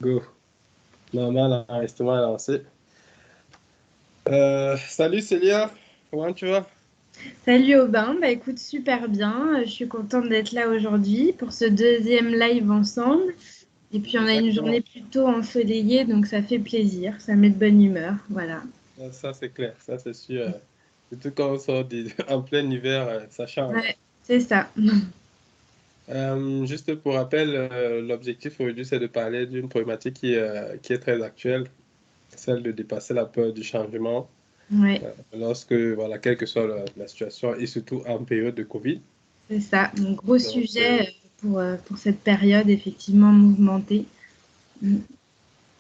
Go. Normal, l'enregistrement est lancé. Salut Célia, comment tu vas? Salut Aubin, bah écoute super bien, je suis contente d'être là aujourd'hui pour ce deuxième live ensemble. Et puis on a une journée Exactement. plutôt ensoleillée, donc ça fait plaisir, ça met de bonne humeur, voilà. Ça, c'est clair, ça c'est sûr. Surtout quand on sort en plein hiver, ça change. Ouais, c'est ça. Juste pour rappel, l'objectif aujourd'hui, c'est de parler d'une problématique qui est très actuelle, celle de dépasser la peur du changement Ouais, lorsque, voilà, quelle que soit la situation, et surtout en période de Covid. c'est ça. Mon gros Donc, sujet pour cette période effectivement mouvementée. Mm.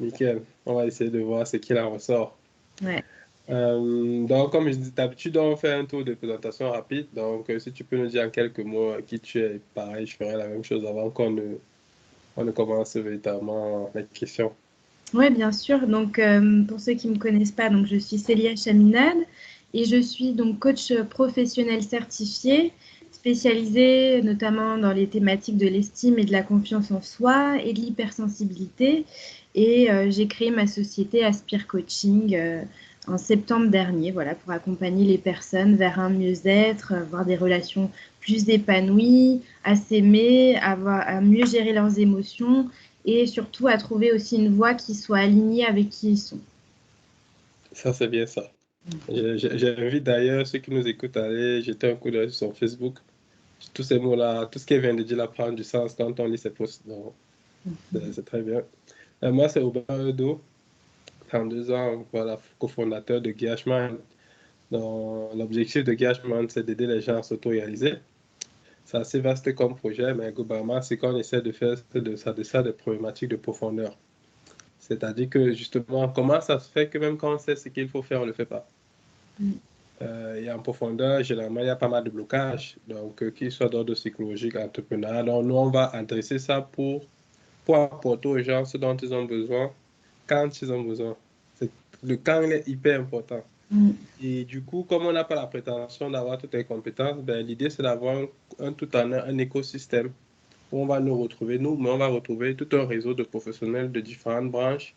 nickel, on va essayer de voir ce qu'il en ressort. Ouais. Donc, comme je dis d'habitude, on fait un tour de présentation rapide. Donc, si tu peux nous dire en quelques mots qui tu es, pareil, je ferai la même chose avant on ne commence véritablement les questions. Ouais, bien sûr. Donc, pour ceux qui ne me connaissent pas, donc je suis Célia Chaminade et je suis donc coach professionnel certifié, spécialisée notamment dans les thématiques de l'estime et de la confiance en soi et de l'hypersensibilité. Et j'ai créé ma société Aspire Coaching en septembre dernier, voilà, pour accompagner les personnes vers un mieux-être, avoir des relations plus épanouies, à s'aimer, à mieux gérer leurs émotions et surtout à trouver aussi une voie qui soit alignée avec qui ils sont. Ça, c'est bien ça. J'invite d'ailleurs ceux qui nous écoutent à aller jeter un coup d'œil sur son Facebook. Tous ces mots-là, tout ce qu'elle vient de dire, là, prend du sens quand on lit ses posts. Donc, c'est très bien. Moi, c'est Aubin Eudo, 32 ans, voilà, cofondateur de Gashman. Donc, l'objectif de Gashman, c'est d'aider les gens à s'auto-réaliser. C'est assez vaste comme projet, mais globalement, c'est qu'on essaie de faire de ça des problématiques de profondeur. C'est-à-dire que justement, comment ça se fait que même quand on sait ce qu'il faut faire, on ne le fait pas? Et en profondeur, généralement, il y a pas mal de blocages, donc qu'ils soient d'ordre psychologique, entrepreneurial. Donc, nous, on va adresser ça pour apporter aux gens ce dont ils ont besoin, quand ils ont besoin. Le quand il est hyper important. Et du coup, comme on n'a pas la prétention d'avoir toutes les compétences, ben, l'idée, c'est d'avoir tout en un écosystème où on va nous retrouver, nous, mais on va retrouver tout un réseau de professionnels de différentes branches,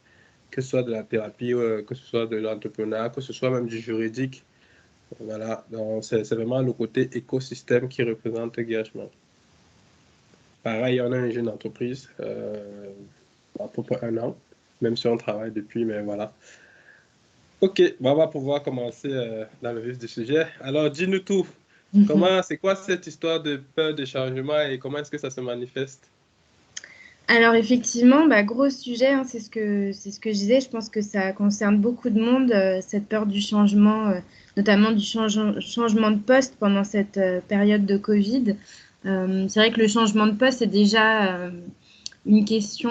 que ce soit de la thérapie, que ce soit de l'entrepreneuriat, que ce soit même du juridique. Voilà, donc c'est vraiment le côté écosystème qui représente Engagement. Pareil, on a une jeune entreprise, à peu près un an, même si on travaille depuis, mais voilà. Ok, bon, on va pouvoir commencer dans le vif du sujet. Alors, dis-nous tout. C'est quoi cette histoire de peur de changement et comment est-ce que ça se manifeste? Alors effectivement, bah, gros sujet, hein, c'est ce que je disais. Je pense que ça concerne beaucoup de monde, cette peur du changement, notamment du changement de poste pendant cette période de Covid. C'est vrai que le changement de poste est déjà une question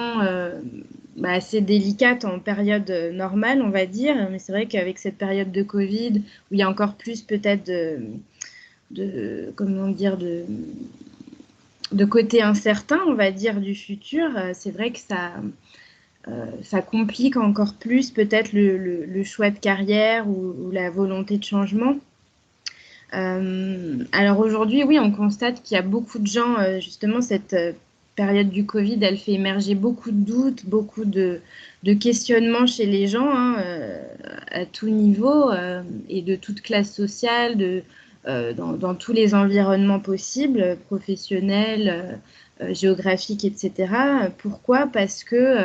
bah, assez délicate en période normale, on va dire. Mais c'est vrai qu'avec cette période de Covid, où il y a encore plus peut-être comment dire, de côté incertain, on va dire, du futur, c'est vrai que ça complique encore plus peut-être le choix de carrière ou la volonté de changement. Alors aujourd'hui, oui, on constate qu'il y a beaucoup de gens, justement, cette période du Covid, elle fait émerger beaucoup de doutes, beaucoup de questionnements chez les gens, hein, à tout niveau et de toute classe sociale, dans tous les environnements possibles, professionnels, géographiques, etc. Pourquoi? Parce que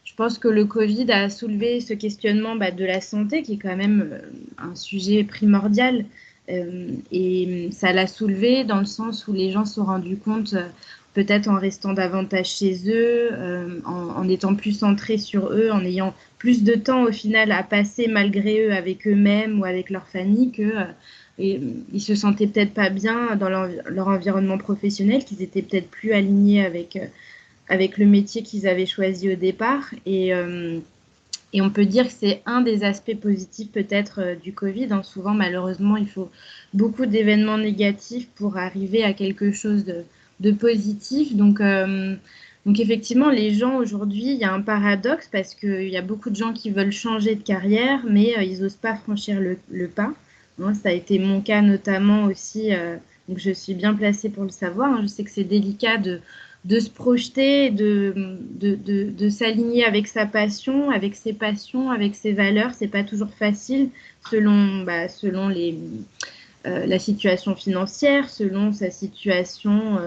je pense que le Covid a soulevé ce questionnement bah, de la santé, qui est quand même un sujet primordial. Et ça l'a soulevé dans le sens où les gens se sont rendus compte, peut-être en restant davantage chez eux, en étant plus centrés sur eux, en ayant plus de temps au final à passer malgré eux avec eux-mêmes ou avec leur famille, que ils se sentaient peut-être pas bien dans leur environnement professionnel, qu'ils étaient peut-être plus alignés avec le métier qu'ils avaient choisi au départ. Et on peut dire que c'est un des aspects positifs peut-être du Covid, hein. Souvent, malheureusement, il faut beaucoup d'événements négatifs pour arriver à quelque chose de positif. Donc effectivement, les gens aujourd'hui, il y a un paradoxe parce qu'il y a beaucoup de gens qui veulent changer de carrière, mais ils n'osent pas franchir le pas. Hein, ça a été mon cas notamment aussi, donc je suis bien placée pour le savoir. Hein. Je sais que c'est délicat de se projeter, de s'aligner avec sa passion, avec ses passions, avec ses valeurs. C'est pas toujours facile selon la situation financière, selon sa situation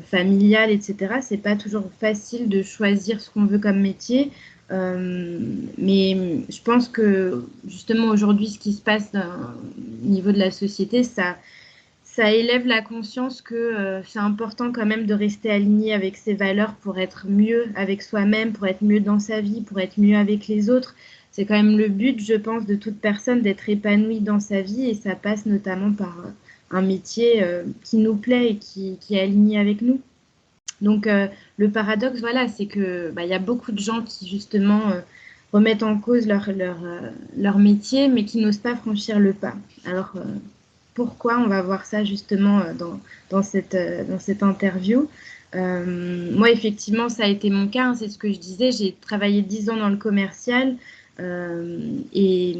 familiale, etc. C'est pas toujours facile de choisir ce qu'on veut comme métier. Mais je pense que justement aujourd'hui, ce qui se passe au niveau de la société, ça élève la conscience que c'est important quand même de rester aligné avec ses valeurs pour être mieux avec soi-même, pour être mieux dans sa vie, pour être mieux avec les autres. C'est quand même le but, je pense, de toute personne d'être épanouie dans sa vie et ça passe notamment par un métier qui nous plaît et qui est aligné avec nous. Donc le paradoxe, voilà, c'est que y a beaucoup de gens qui justement remettent en cause leur métier, mais qui n'osent pas franchir le pas. Alors pourquoi? On va voir ça justement dans cette interview. Moi, effectivement, ça a été mon cas, hein, c'est ce que je disais. J'ai travaillé 10 ans dans le commercial et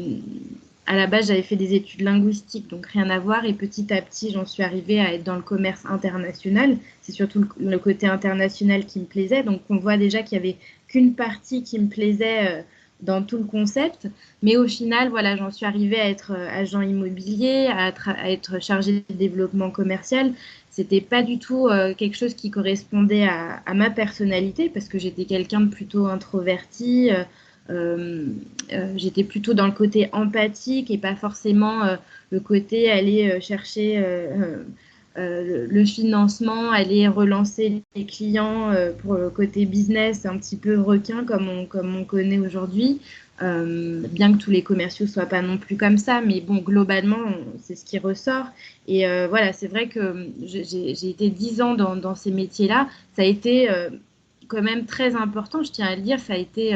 à la base, j'avais fait des études linguistiques, donc rien à voir. Et petit à petit, j'en suis arrivée à être dans le commerce international. C'est surtout le côté international qui me plaisait. Donc, on voit déjà qu'il n'y avait qu'une partie qui me plaisait dans tout le concept. Mais au final, voilà, j'en suis arrivée à être agent immobilier, à être chargée de développement commercial. C'était pas du tout quelque chose qui correspondait à ma personnalité parce que j'étais quelqu'un de plutôt introverti. J'étais plutôt dans le côté empathique et pas forcément le côté aller chercher le financement, aller relancer les clients pour le côté business un petit peu requin comme on connaît aujourd'hui. Bien que tous les commerciaux soient pas non plus comme ça, mais bon, globalement, c'est ce qui ressort. Et voilà, c'est vrai que j'ai été 10 ans dans ces métiers-là. Ça a été quand même très important, je tiens à le dire, ça a été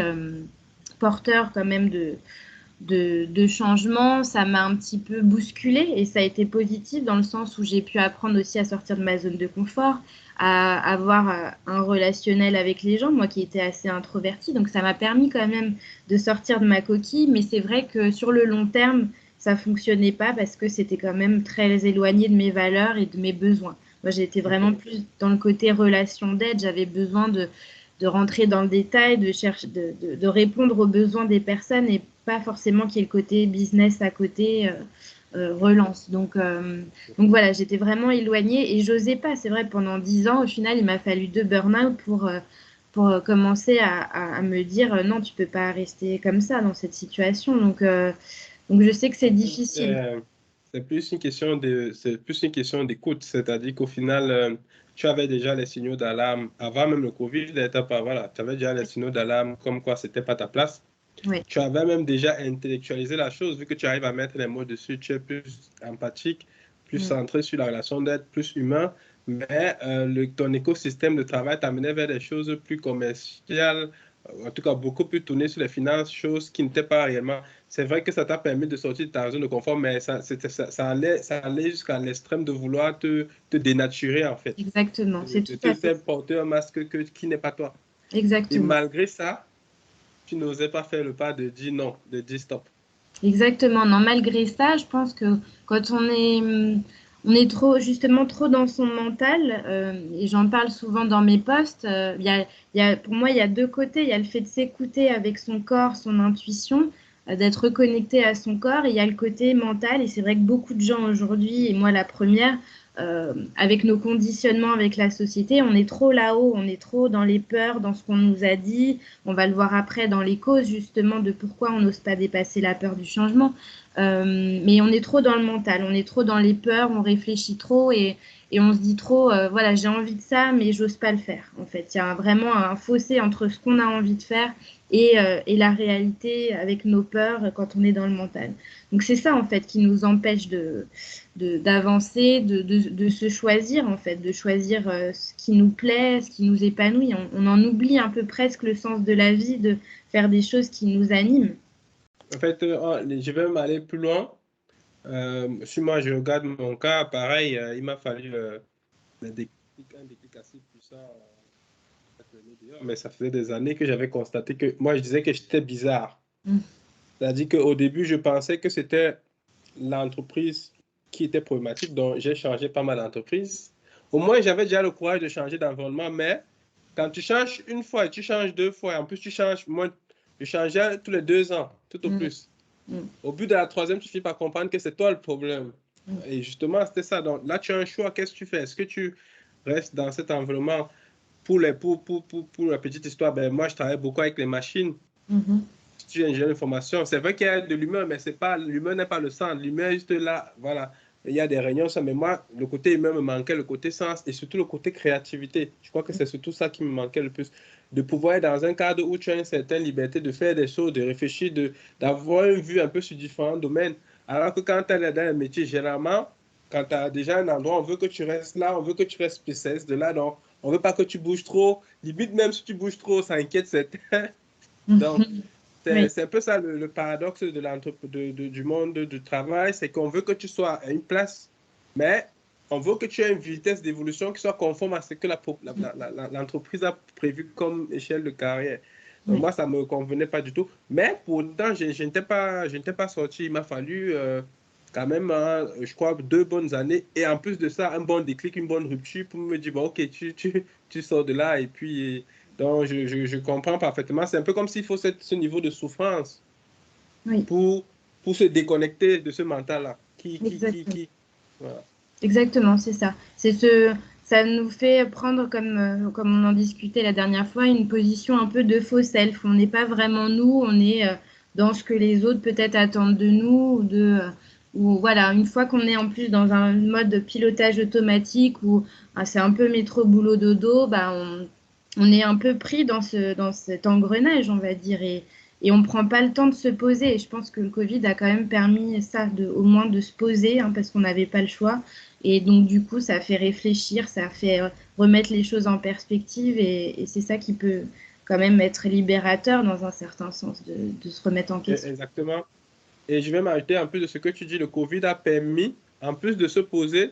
porteur quand même de changement. Ça m'a un petit peu bousculée et ça a été positif dans le sens où j'ai pu apprendre aussi à sortir de ma zone de confort, à avoir un relationnel avec les gens, moi qui étais assez introvertie. Donc ça m'a permis quand même de sortir de ma coquille, mais c'est vrai que sur le long terme, ça fonctionnait pas parce que c'était quand même très éloigné de mes valeurs et de mes besoins. Moi, j'étais vraiment plus dans le côté relation d'aide. J'avais besoin de rentrer dans le détail, de répondre aux besoins des personnes et pas forcément qu'il y ait le côté business à côté, relance. Donc voilà, j'étais vraiment éloignée et j'osais pas. C'est vrai, pendant 10 ans, au final, il m'a fallu 2 burn-out pour commencer à me dire non, tu peux pas rester comme ça dans cette situation. Donc je sais que c'est difficile. C'est plus une question d'écoute, c'est-à-dire qu'au final, tu avais déjà les signaux d'alarme avant même le Covid, voilà, tu avais déjà les signaux d'alarme comme quoi c'était pas ta place. Oui. Tu avais même déjà intellectualisé la chose, vu que tu arrives à mettre les mots dessus, tu es plus empathique, plus centré sur la relation d'aide, plus humain, mais ton écosystème de travail t'amenait vers des choses plus commerciales, en tout cas beaucoup plus tournées sur les finances, choses qui n'étaient pas réellement. C'est vrai que ça t'a permis de sortir de ta zone de confort, mais ça allait jusqu'à l'extrême de vouloir te dénaturer, en fait. Exactement, c'est De tout te à fait faire porter un masque qui n'est pas toi. Et exactement. malgré ça, tu n'osais pas faire le pas de dire non, de dire stop. Exactement. Non, malgré ça, je pense que quand on est trop, justement, trop dans son mental, et j'en parle souvent dans mes posts, pour moi, il y a deux côtés. Il y a le fait de s'écouter avec son corps, son intuition, d'être reconnecté à son corps, et il y a le côté mental. Et c'est vrai que beaucoup de gens aujourd'hui, et moi la première, avec nos conditionnements avec la société, on est trop là-haut, on est trop dans les peurs, dans ce qu'on nous a dit. On va le voir après dans les causes justement de pourquoi on n'ose pas dépasser la peur du changement. Mais on est trop dans le mental, on est trop dans les peurs, on réfléchit trop et on se dit trop, voilà, j'ai envie de ça, mais j'ose pas le faire. En fait, il y a vraiment un fossé entre ce qu'on a envie de faire et la réalité avec nos peurs quand on est dans le mental. Donc c'est ça en fait qui nous empêche d'avancer, de se choisir en fait, de choisir ce qui nous plaît, ce qui nous épanouit. On en oublie un peu presque le sens de la vie, de faire des choses qui nous animent. En fait, je vais même aller plus loin. Si moi je regarde mon cas, pareil, il m'a fallu un déclic assez puissant. Mais ça faisait des années que j'avais constaté que moi je disais que j'étais bizarre. C'est-à-dire qu'au début, je pensais que c'était l'entreprise qui était problématique. Donc, j'ai changé pas mal d'entreprises. au moins, j'avais déjà le courage de changer d'environnement, mais quand tu changes une fois et tu changes deux fois, et en plus, tu changes, moi, je changeais tous les 2 ans, tout au plus. Au bout de la troisième, tu finis par comprendre que c'est toi le problème. Et justement, c'était ça. Donc là, tu as un choix. Qu'est-ce que tu fais? Est-ce que tu restes dans cet environnement pour la petite histoire? Ben, moi, je travaille beaucoup avec les machines. Si tu es ingénieur d'information, c'est vrai qu'il y a de l'humain, mais c'est pas, l'humain n'est pas le centre. L'humain est juste là. Voilà. Il y a des réunions, ça, mais moi, le côté humain me manquait, le côté sens et surtout le côté créativité. Je crois que c'est surtout ça qui me manquait le plus. De pouvoir être dans un cadre où tu as une certaine liberté de faire des choses, de réfléchir, d'avoir une vue un peu sur différents domaines. Alors que quand tu es dans un métier, généralement, quand tu as déjà un endroit, on veut que tu restes là, on veut que tu restes spécialiste de là, donc on ne veut pas que tu bouges trop. Limite, même si tu bouges trop, ça inquiète certains. Donc, c'est un peu ça le paradoxe du monde du travail, c'est qu'on veut que tu sois à une place, mais on veut que tu aies une vitesse d'évolution qui soit conforme à ce que l'entreprise a prévu comme échelle de carrière. Donc moi, ça ne me convenait pas du tout. Mais pour autant, je n'étais pas sorti. Il m'a fallu quand même, je crois, 2 bonnes années. Et en plus de ça, un bon déclic, une bonne rupture pour me dire, bon, ok, tu sors de là et puis... Donc, je comprends parfaitement. C'est un peu comme s'il faut ce niveau de souffrance pour se déconnecter de ce mental-là. Voilà. Exactement, c'est ça. Ça nous fait prendre, comme on en discutait la dernière fois, une position un peu de faux self. On n'est pas vraiment nous, on est dans ce que les autres peut-être attendent de nous. Ou voilà, une fois qu'on est en plus dans un mode de pilotage automatique où c'est un peu métro boulot dodo, bah, on est un peu pris dans cet engrenage, on va dire, et on ne prend pas le temps de se poser. Et je pense que le Covid a quand même permis ça, au moins de se poser, parce qu'on n'avait pas le choix. Et donc, du coup, ça fait réfléchir, ça fait remettre les choses en perspective, et c'est ça qui peut quand même être libérateur dans un certain sens, de se remettre en question. Exactement. Et je vais m'ajouter en plus de ce que tu dis, le Covid a permis, en plus de se poser,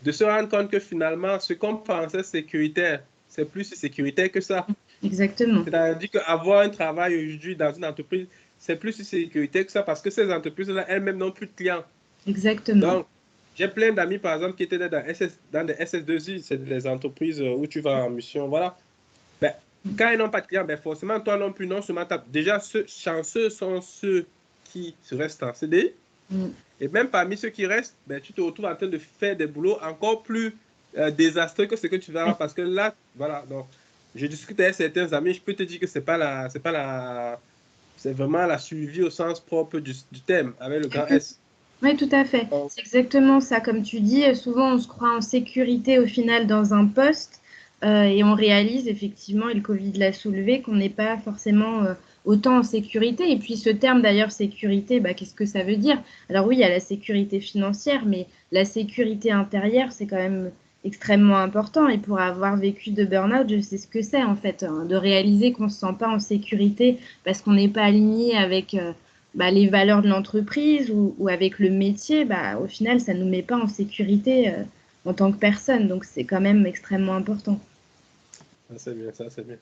de se rendre compte que finalement, ce qu'on pensait sécuritaire, c'est plus sécuritaire que ça. Exactement. C'est-à-dire qu'avoir un travail aujourd'hui dans une entreprise, c'est plus sécuritaire que ça parce que ces entreprises-là, elles-mêmes n'ont plus de clients. Exactement. Donc, j'ai plein d'amis, par exemple, qui étaient dans des SS2I, c'est des entreprises où tu vas en mission, voilà. Ben, quand ils n'ont pas de clients, ben forcément, toi non plus, non seulement déjà, chanceux sont ceux qui restent en CDI. Et même parmi ceux qui restent, ben, tu te retrouves en train de faire des boulots encore plus désastreux que ce que tu verras. Parce que là, voilà, donc, je discute avec certains amis, je peux te dire que c'est vraiment la survie au sens propre du thème, avec le grand S. Oui, tout à fait. C'est exactement ça, comme tu dis. Souvent, on se croit en sécurité au final dans un poste et on réalise effectivement, et le Covid l'a soulevé, qu'on n'est pas forcément autant en sécurité. Et puis ce terme d'ailleurs, sécurité, qu'est-ce que ça veut dire? Alors oui, il y a la sécurité financière, mais la sécurité intérieure, c'est quand même extrêmement important. Et pour avoir vécu de burn-out, je sais ce que c'est en fait, de réaliser qu'on ne se sent pas en sécurité parce qu'on n'est pas aligné avec... les valeurs de l'entreprise ou avec le métier, au final, ça ne nous met pas en sécurité en tant que personne. Donc, c'est quand même extrêmement important. C'est bien, ça, c'est bien.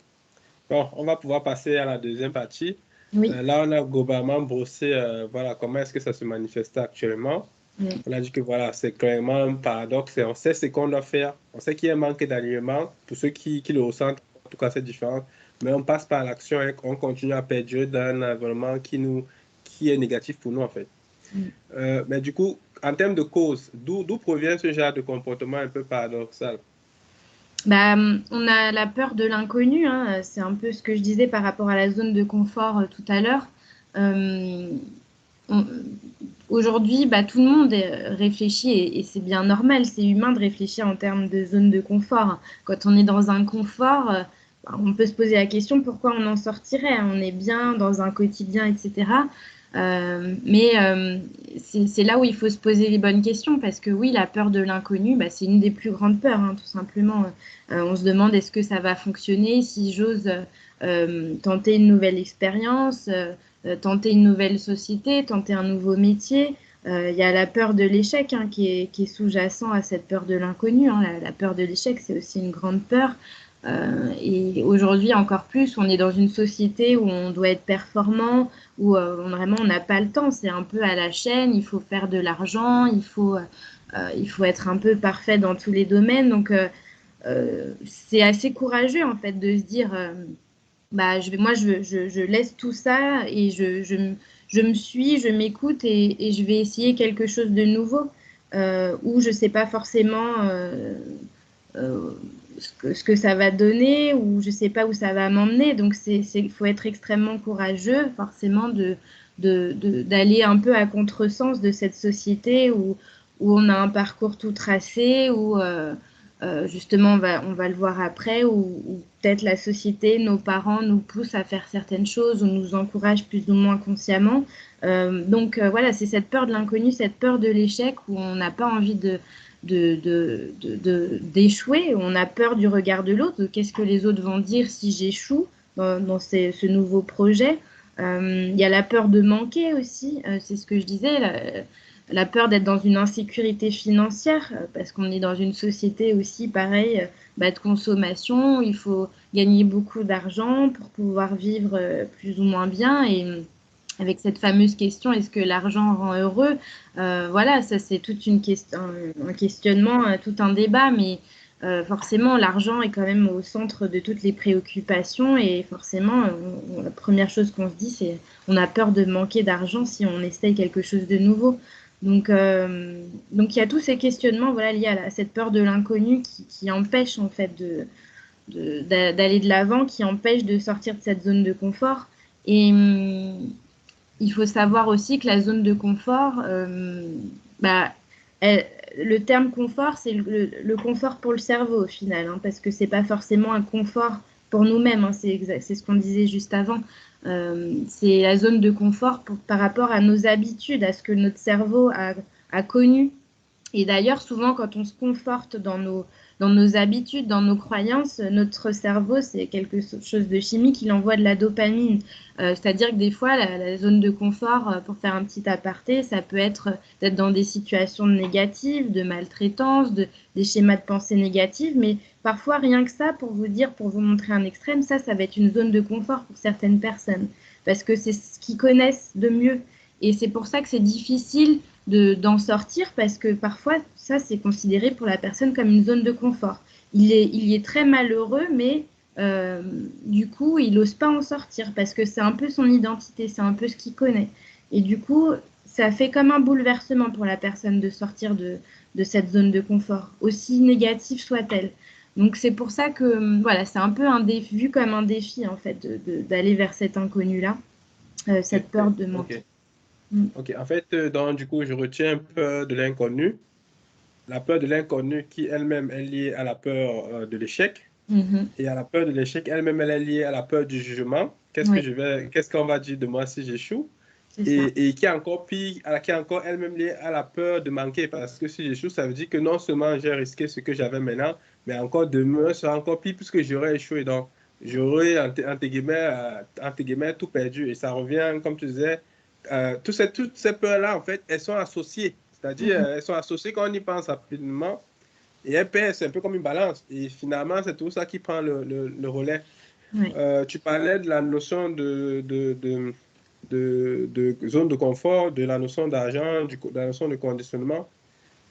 Bon, on va pouvoir passer à la deuxième partie. Oui. Là, on a globalement brossé voilà, comment est-ce que ça se manifeste actuellement. On a dit que voilà, c'est clairement un paradoxe et on sait ce qu'on doit faire. On sait qu'il y a un manque d'alignement. Pour ceux qui le ressentent, en tout cas, c'est différent. Mais on passe par l'action et on continue à perdurer dans un environnement qui est négatif pour nous, en fait. Mais du coup, en termes de cause, d'où provient ce genre de comportement un peu paradoxal? On a la peur de l'inconnu, hein. C'est un peu ce que je disais par rapport à la zone de confort tout à l'heure. Aujourd'hui, tout le monde réfléchit et c'est bien normal, c'est humain de réfléchir en termes de zone de confort. Quand on est dans un confort, on peut se poser la question pourquoi on en sortirait. On est bien dans un quotidien, etc. Mais c'est là où il faut se poser les bonnes questions parce que oui, la peur de l'inconnu, c'est une des plus grandes peurs, hein, tout simplement. On se demande est-ce que ça va fonctionner, si j'ose tenter une nouvelle expérience, tenter une nouvelle société, tenter un nouveau métier. Il y a la peur de l'échec qui est sous-jacent à cette peur de l'inconnu. Hein. La peur de l'échec, c'est aussi une grande peur. Et aujourd'hui, encore plus, on est dans une société où on doit être performant, où vraiment on n'a pas le temps. C'est un peu à la chaîne, il faut faire de l'argent, il faut être un peu parfait dans tous les domaines. Donc, c'est assez courageux en fait de se dire bah, je laisse tout ça et je me suis, je m'écoute et je vais essayer quelque chose de nouveau où je ne sais pas forcément euh, ce que ça va donner ou je ne sais pas où ça va m'emmener. Donc, il faut être extrêmement courageux forcément d'aller un peu à contresens de cette société où on a un parcours tout tracé, où justement on va le voir après, où peut-être la société, nos parents nous poussent à faire certaines choses ou nous encouragent plus ou moins consciemment. Voilà, c'est cette peur de l'inconnu, cette peur de l'échec où on n'a pas envie d'échouer, on a peur du regard de l'autre, de qu'est-ce que les autres vont dire si j'échoue dans ce nouveau projet. Il y a la peur de manquer aussi, c'est ce que je disais, la peur d'être dans une insécurité financière, parce qu'on est dans une société aussi, pareil, de consommation, il faut gagner beaucoup d'argent pour pouvoir vivre plus ou moins bien. Et avec cette fameuse question, est-ce que l'argent rend heureux? Voilà, ça c'est toute une question, un questionnement, tout un débat, mais forcément l'argent est quand même au centre de toutes les préoccupations et forcément la première chose qu'on se dit c'est on a peur de manquer d'argent si on essaye quelque chose de nouveau. Donc il y a tous ces questionnements voilà, liés à cette peur de l'inconnu qui empêche en fait d'aller de l'avant, qui empêche de sortir de cette zone de confort. Et il faut savoir aussi que la zone de confort, bah, elle- le terme confort, c'est le confort pour le cerveau au final, hein, parce que c'est pas forcément un confort pour nous-mêmes, hein, c'est ce qu'on disait juste avant. C'est la zone de confort par rapport à nos habitudes, à ce que notre cerveau a connu. Et d'ailleurs, souvent, quand on se conforte dans nos habitudes, dans nos croyances, notre cerveau, c'est quelque chose de chimique, il envoie de la dopamine. C'est-à-dire que des fois, la zone de confort, pour faire un petit aparté, ça peut être d'être dans des situations négatives, de maltraitance, des schémas de pensée négatifs, mais parfois, rien que ça, pour vous dire, pour vous montrer un extrême, ça va être une zone de confort pour certaines personnes, parce que c'est ce qu'ils connaissent de mieux. Et c'est pour ça que c'est difficile d'en sortir parce que parfois, ça, c'est considéré pour la personne comme une zone de confort. Il y est très malheureux, mais du coup, il n'ose pas en sortir parce que c'est un peu son identité, c'est un peu ce qu'il connaît. Et du coup, ça fait comme un bouleversement pour la personne de sortir de cette zone de confort, aussi négative soit-elle. Donc c'est pour ça que voilà, c'est un peu un défi, vu comme un défi en fait d'aller vers cet inconnu-là, cette peur de manquer. Ok. Ok. En fait, donc, du coup, je retiens peur de l'inconnu. La peur de l'inconnu qui elle-même est liée à la peur de l'échec. Mhm. Et à la peur de l'échec, elle-même, elle est liée à la peur du jugement. Oui, Qu'est-ce qu'on va dire de moi si j'échoue? c'est ça. Et qui est encore pire, qui est encore elle-même liée à la peur de manquer. Parce que si j'échoue, ça veut dire que non seulement j'ai risqué ce que j'avais maintenant, mais encore demain sera encore pire puisque j'aurais échoué. Donc, j'aurais, entre guillemets, tout perdu. Et ça revient, comme tu disais, toutes ces peurs-là, en fait, elles sont associées. C'est-à-dire, Mhm. elles sont associées quand on y pense rapidement. Et elles pèsent, c'est un peu comme une balance. Et finalement, c'est tout ça qui prend le relais. Ouais. Tu parlais de la notion de zone de confort, de la notion d'argent, de la notion de conditionnement.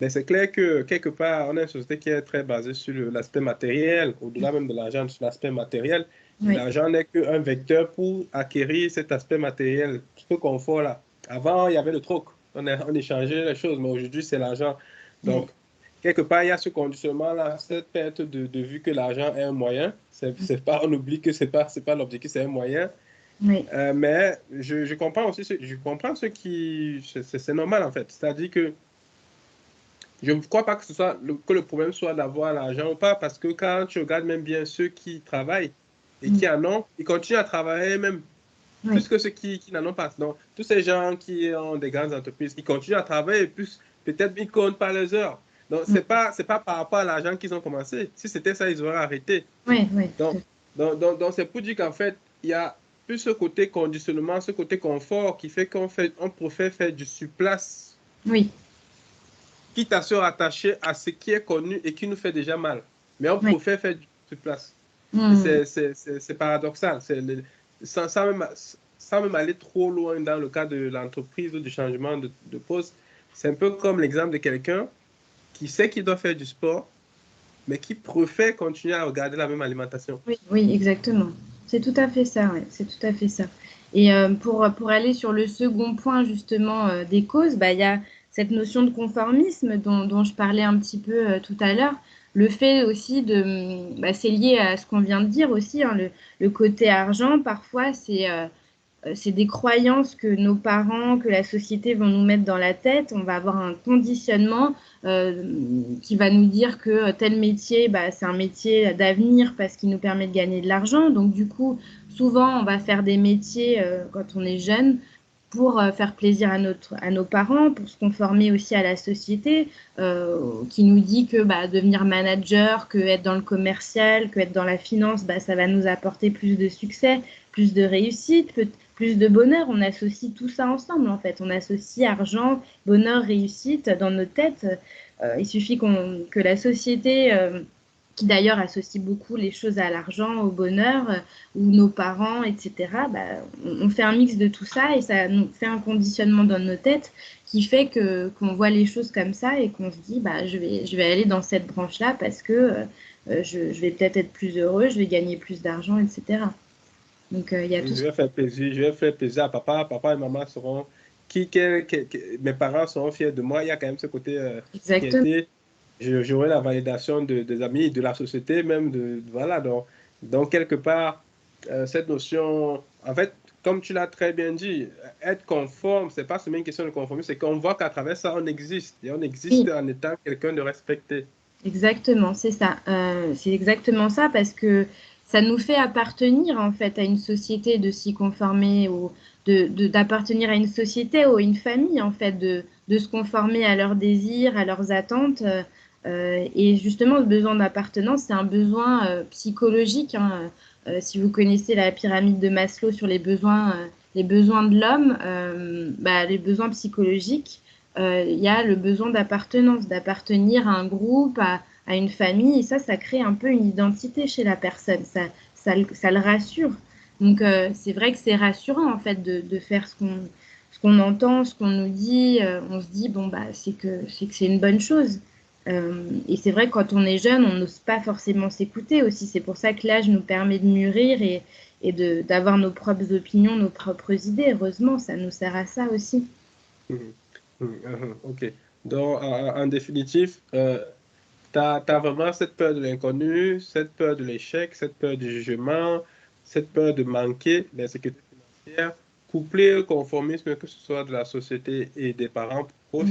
Mais c'est clair que quelque part, on a une société qui est très basée sur l'aspect matériel, au-delà même de l'argent, sur l'aspect matériel. Et Oui. l'argent n'est qu'un vecteur pour acquérir cet aspect matériel, ce confort-là. Avant, il y avait le troc. On échangeait les choses, mais aujourd'hui, c'est l'argent. Oui. Donc, quelque part, il y a ce conditionnement-là, cette perte de vue que l'argent est un moyen. C'est pas, on oublie que c'est pas l'objectif, c'est un moyen. Oui. Mais je comprends aussi, je comprends ce qui, c'est normal en fait. C'est-à-dire que je ne crois pas que que le problème soit d'avoir l'argent ou pas, parce que quand tu regardes même bien ceux qui travaillent et Mm. qui en ont, ils continuent à travailler même plus Oui. que ceux qui n'en ont pas. Donc, tous ces gens qui ont des grandes entreprises, ils continuent à travailler, plus peut-être ils ne comptent pas les heures. Donc, Mm. c'est pas par rapport à l'argent qu'ils ont commencé. Si c'était ça, ils auraient arrêté. Oui. Oui. Tout Donc, à fait. donc c'est pour dire qu'en fait, il y a plus ce côté conditionnement, ce côté confort qui fait on préfère faire du surplace, Oui. quitte à se rattacher à ce qui est connu et qui nous fait déjà mal. Mais on Oui. préfère faire du surplace. Mm. C'est paradoxal. Sans même aller trop loin dans le cas de l'entreprise ou du changement de poste, c'est un peu comme l'exemple de quelqu'un qui sait qu'il doit faire du sport, mais qui préfère continuer à regarder la même alimentation. Oui, oui, exactement. C'est tout à fait ça, ouais, c'est tout à fait ça. Et pour aller sur le second point justement des causes, bah, il y a cette notion de conformisme dont je parlais un petit peu tout à l'heure. Le fait aussi bah, c'est lié à ce qu'on vient de dire aussi, hein, le côté argent, parfois c'est des croyances que nos parents, que la société vont nous mettre dans la tête. On va avoir un conditionnement euh, qui va nous dire que tel métier, bah, c'est un métier d'avenir parce qu'il nous permet de gagner de l'argent. Donc, du coup, souvent, on va faire des métiers quand on est jeune pour faire plaisir à nos parents, pour se conformer aussi à la société qui nous dit que bah, devenir manager, que être dans le commercial, que être dans la finance, bah, ça va nous apporter plus de succès, plus de réussite, plus de bonheur. On associe tout ça ensemble, en fait. On associe argent, bonheur, réussite dans nos têtes. Il suffit que la société, qui d'ailleurs associe beaucoup les choses à l'argent, au bonheur, ou nos parents, etc., bah, on fait un mix de tout ça et ça nous fait un conditionnement dans nos têtes qui fait qu'on voit les choses comme ça et qu'on se dit, bah, je vais aller dans cette branche-là parce que je vais peut-être être plus heureux, je vais gagner plus d'argent, etc. Donc, il y a tout Je ça. vais faire plaisir, je vais faire plaisir à papa. Papa et maman seront, mes parents seront fiers de moi. Il y a quand même ce côté Exactement. fierté. J'aurai la validation des amis, de la société, même voilà. Donc quelque part, cette notion, en fait, comme tu l'as très bien dit, être conforme, c'est pas seulement une question de conformisme, c'est qu'on voit qu'à travers ça, on existe. Et on existe Oui, en étant quelqu'un de respecté. exactement, c'est ça. C'est exactement ça parce que ça nous fait appartenir en fait à une société, de s'y conformer ou d'appartenir à une société ou une famille en fait, de se conformer à leurs désirs, à leurs attentes. Et justement, le besoin d'appartenance, c'est un besoin psychologique, hein. Si vous connaissez la pyramide de Maslow sur les besoins de l'homme, bah, les besoins psychologiques il y a le besoin d'appartenance, d'appartenir à un groupe, à une famille, et ça crée un peu une identité chez la personne, ça le rassure. Donc, c'est vrai que c'est rassurant, en fait, de faire ce qu'on entend, ce qu'on nous dit. On se dit, bon, bah, c'est que c'est une bonne chose. Et c'est vrai que quand on est jeune, on n'ose pas forcément s'écouter aussi. C'est pour ça que l'âge nous permet de mûrir et d'avoir nos propres opinions, nos propres idées. Heureusement, ça nous sert à ça aussi. Mhm. OK. Donc, en définitive, tu as vraiment cette peur de l'inconnu, cette peur de l'échec, cette peur du jugement, cette peur de manquer l'insécurité financière, couplée au conformisme, que ce soit de la société et des parents proches,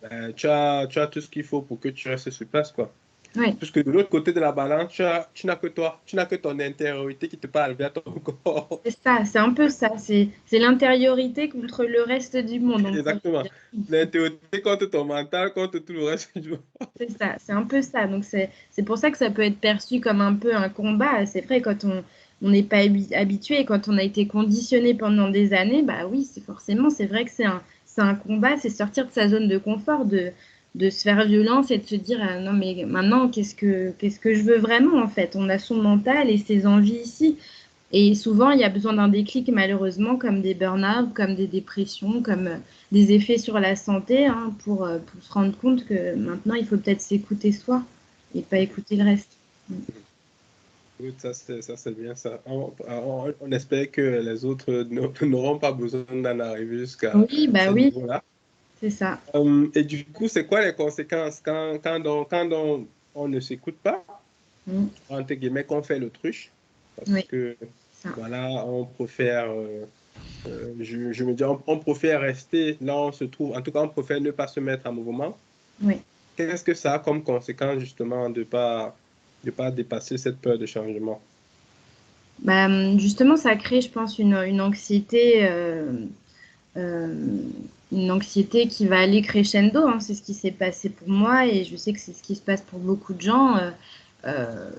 ben, tu as tout ce qu'il faut pour que tu restes sur place, quoi. Oui. Puisque de l'autre côté de la balance, tu n'as que toi, tu n'as que ton intériorité qui te parle vers ton corps. C'est ça, c'est un peu ça. C'est l'intériorité contre le reste du monde, on pourrait Exactement. dire. L'intériorité contre ton mental, contre tout le reste du monde. C'est ça, c'est un peu ça. Donc c'est pour ça que ça peut être perçu comme un peu un combat. C'est vrai, quand on n'est pas habitué, quand on a été conditionné pendant des années, bah oui, c'est forcément, c'est vrai que c'est un combat, c'est sortir de sa zone de confort, de se faire violence et de se dire, ah non, mais maintenant, qu'est-ce que je veux vraiment en fait? On a son mental et ses envies ici. Et souvent, il y a besoin d'un déclic, malheureusement, comme des burn-out, comme des dépressions, comme des effets sur la santé, hein, pour se rendre compte que maintenant, il faut peut-être s'écouter soi et pas écouter le reste. Oui, ça, c'est bien ça. On espère que les autres n'auront pas besoin d'en arriver jusqu'à Oui, bah ce oui, niveau-là. c'est ça. Et du coup, c'est quoi les conséquences on ne s'écoute pas, Mm. entre guillemets, qu'on fait l'autruche? Parce Oui, que, ça. voilà, on préfère, je me dis, on préfère rester là où on se trouve. En tout cas, on préfère ne pas se mettre en mouvement. Oui. Qu'est-ce que ça a comme conséquence, justement, de pas dépasser cette peur de changement? Bah, justement, ça crée, je pense, euh, une anxiété qui va aller crescendo, hein. C'est ce qui s'est passé pour moi et je sais que c'est ce qui se passe pour beaucoup de gens. Euh,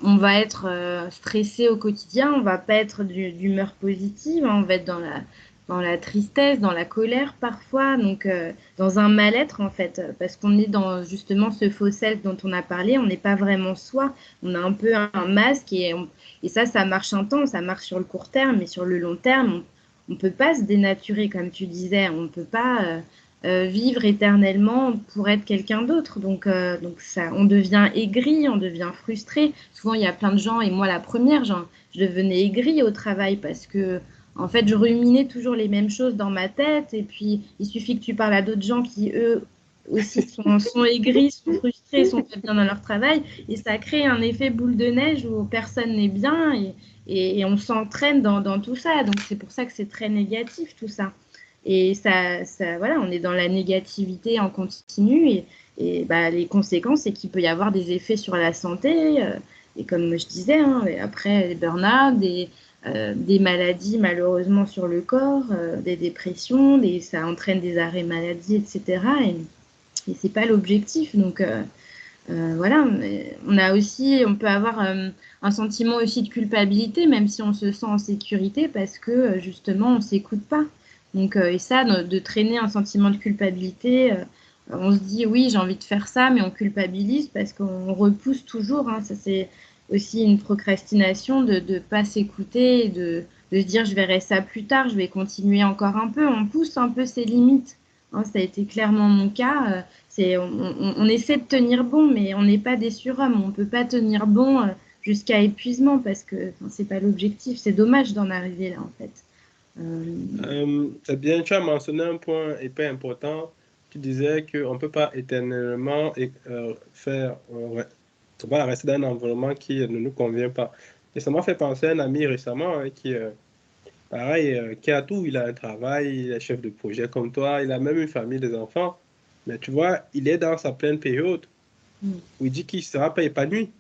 on va être stressé au quotidien, on va pas être d'humeur positive, hein. On va être dans la tristesse, dans la colère parfois, donc dans un mal-être en fait, parce qu'on est dans justement ce faux self dont on a parlé, on n'est pas vraiment soi, on a un peu un masque et ça marche un temps, ça marche sur le court terme, mais sur le long terme, on ne peut pas se dénaturer comme tu disais, on ne peut pas vivre éternellement pour être quelqu'un d'autre, donc ça, on devient aigri, on devient frustré. Souvent il y a plein de gens, et moi la première, genre, je devenais aigrie au travail parce que en fait, je ruminais toujours les mêmes choses dans ma tête. Et puis, il suffit que tu parles à d'autres gens qui, eux, aussi sont aigris, sont frustrés, sont pas bien dans leur travail. Et ça crée un effet boule de neige où personne n'est bien et on s'entraîne dans tout ça. Donc, c'est pour ça que c'est très négatif, tout ça. Et voilà, on est dans la négativité en continu. Et bah, les conséquences, c'est qu'il peut y avoir des effets sur la santé. Et comme je disais, hein, après, les burn-out, des maladies malheureusement sur le corps, des dépressions, ça entraîne des arrêts maladie, etc. Et c'est pas l'objectif. Donc voilà, on peut avoir un sentiment aussi de culpabilité, même si on se sent en sécurité, parce que justement on s'écoute pas. Donc et ça, de traîner un sentiment de culpabilité, on se dit oui, j'ai envie de faire ça, mais on culpabilise parce qu'on repousse toujours. Hein. Ça c'est aussi une procrastination de ne pas s'écouter, de se dire je verrai ça plus tard, je vais continuer encore un peu. On pousse un peu ses limites. Hein, ça a été clairement mon cas. On essaie de tenir bon, mais on n'est pas des surhommes. On ne peut pas tenir bon jusqu'à épuisement parce que c'est pas l'objectif. C'est dommage d'en arriver là, en fait. C'est bien, tu as mentionné un point hyper important. Tu disais qu'on ne peut pas éternellement voilà, rester dans un environnement qui ne nous convient pas. Et ça m'a fait penser à un ami récemment hein, qui, pareil, qui a tout. Il a un travail, il est chef de projet comme toi, il a même une famille, des enfants. Mais tu vois, il est dans sa pleine période Mm. où il dit qu'il ne sera pas épanoui.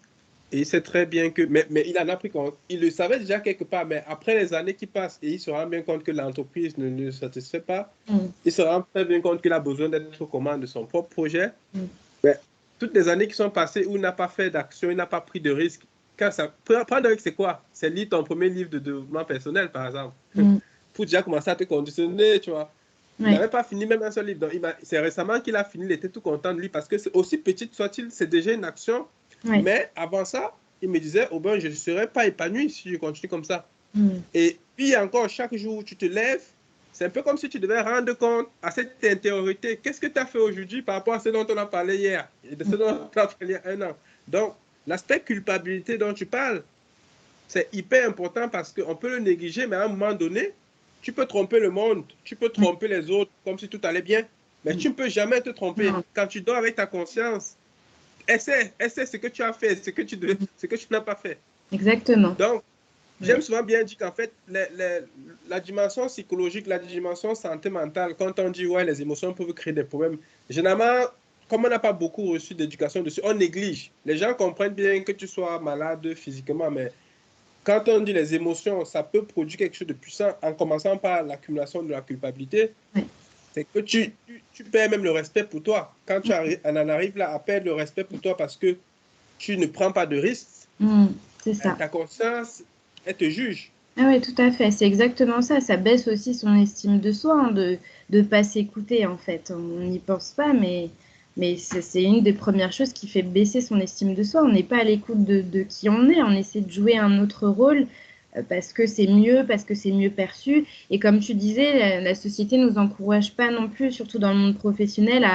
Et il sait très bien que, mais il en a pris compte. Il le savait déjà quelque part, mais après les années qui passent, et il se rend bien compte que l'entreprise ne le satisfait pas, Mm. il se rend très bien compte qu'il a besoin d'être aux commandes de son propre projet. Mm. Mais toutes les années qui sont passées où il n'a pas fait d'action, il n'a pas pris de risque. Prendre de risque, c'est quoi? C'est lire ton premier livre de développement personnel, par exemple, Mm. pour déjà commencer à te conditionner, tu vois. Il Ouais. n'avait pas fini même un seul livre. Donc, c'est récemment qu'il a fini, il était tout content de lire parce que aussi petite soit-il, c'est déjà une action. Ouais. Mais avant ça, il me disait, oh ben, je ne serais pas épanoui si je continue comme ça. Mm. Et puis encore, chaque jour où tu te lèves, c'est un peu comme si tu devais rendre compte à cette intériorité. Qu'est-ce que tu as fait aujourd'hui par rapport à ce dont on a parlé hier et de ce dont on a parlé il y a un an. Donc, l'aspect culpabilité dont tu parles, c'est hyper important parce qu'on peut le négliger, mais à un moment donné, tu peux tromper le monde, tu peux Ouais. tromper les autres comme si tout allait bien, mais Mm. tu ne peux jamais te tromper. Non. Quand tu dors avec ta conscience, essaie ce que tu as fait, Mm. ce que tu n'as pas fait. Exactement. Donc, j'aime Ouais. souvent bien dire qu'en fait, la dimension psychologique, la dimension santé mentale, quand on dit ouais, les émotions peuvent créer des problèmes, généralement, comme on n'a pas beaucoup reçu d'éducation dessus, on néglige. Les gens comprennent bien que tu sois malade physiquement, mais quand on dit les émotions, ça peut produire quelque chose de puissant en commençant par l'accumulation de la culpabilité. Ouais. C'est que tu perds même le respect pour toi. Quand on en arrive là à perdre le respect pour toi parce que tu ne prends pas de risques, Mm. C'est ça. ta conscience, elle te juge. Ah oui, tout à fait. C'est exactement ça. Ça baisse aussi son estime de soi, hein, de ne pas s'écouter, en fait. On n'y pense pas, mais c'est une des premières choses qui fait baisser son estime de soi. On n'est pas à l'écoute de qui on est. On essaie de jouer un autre rôle parce que c'est mieux perçu. Et comme tu disais, la société ne nous encourage pas non plus, surtout dans le monde professionnel,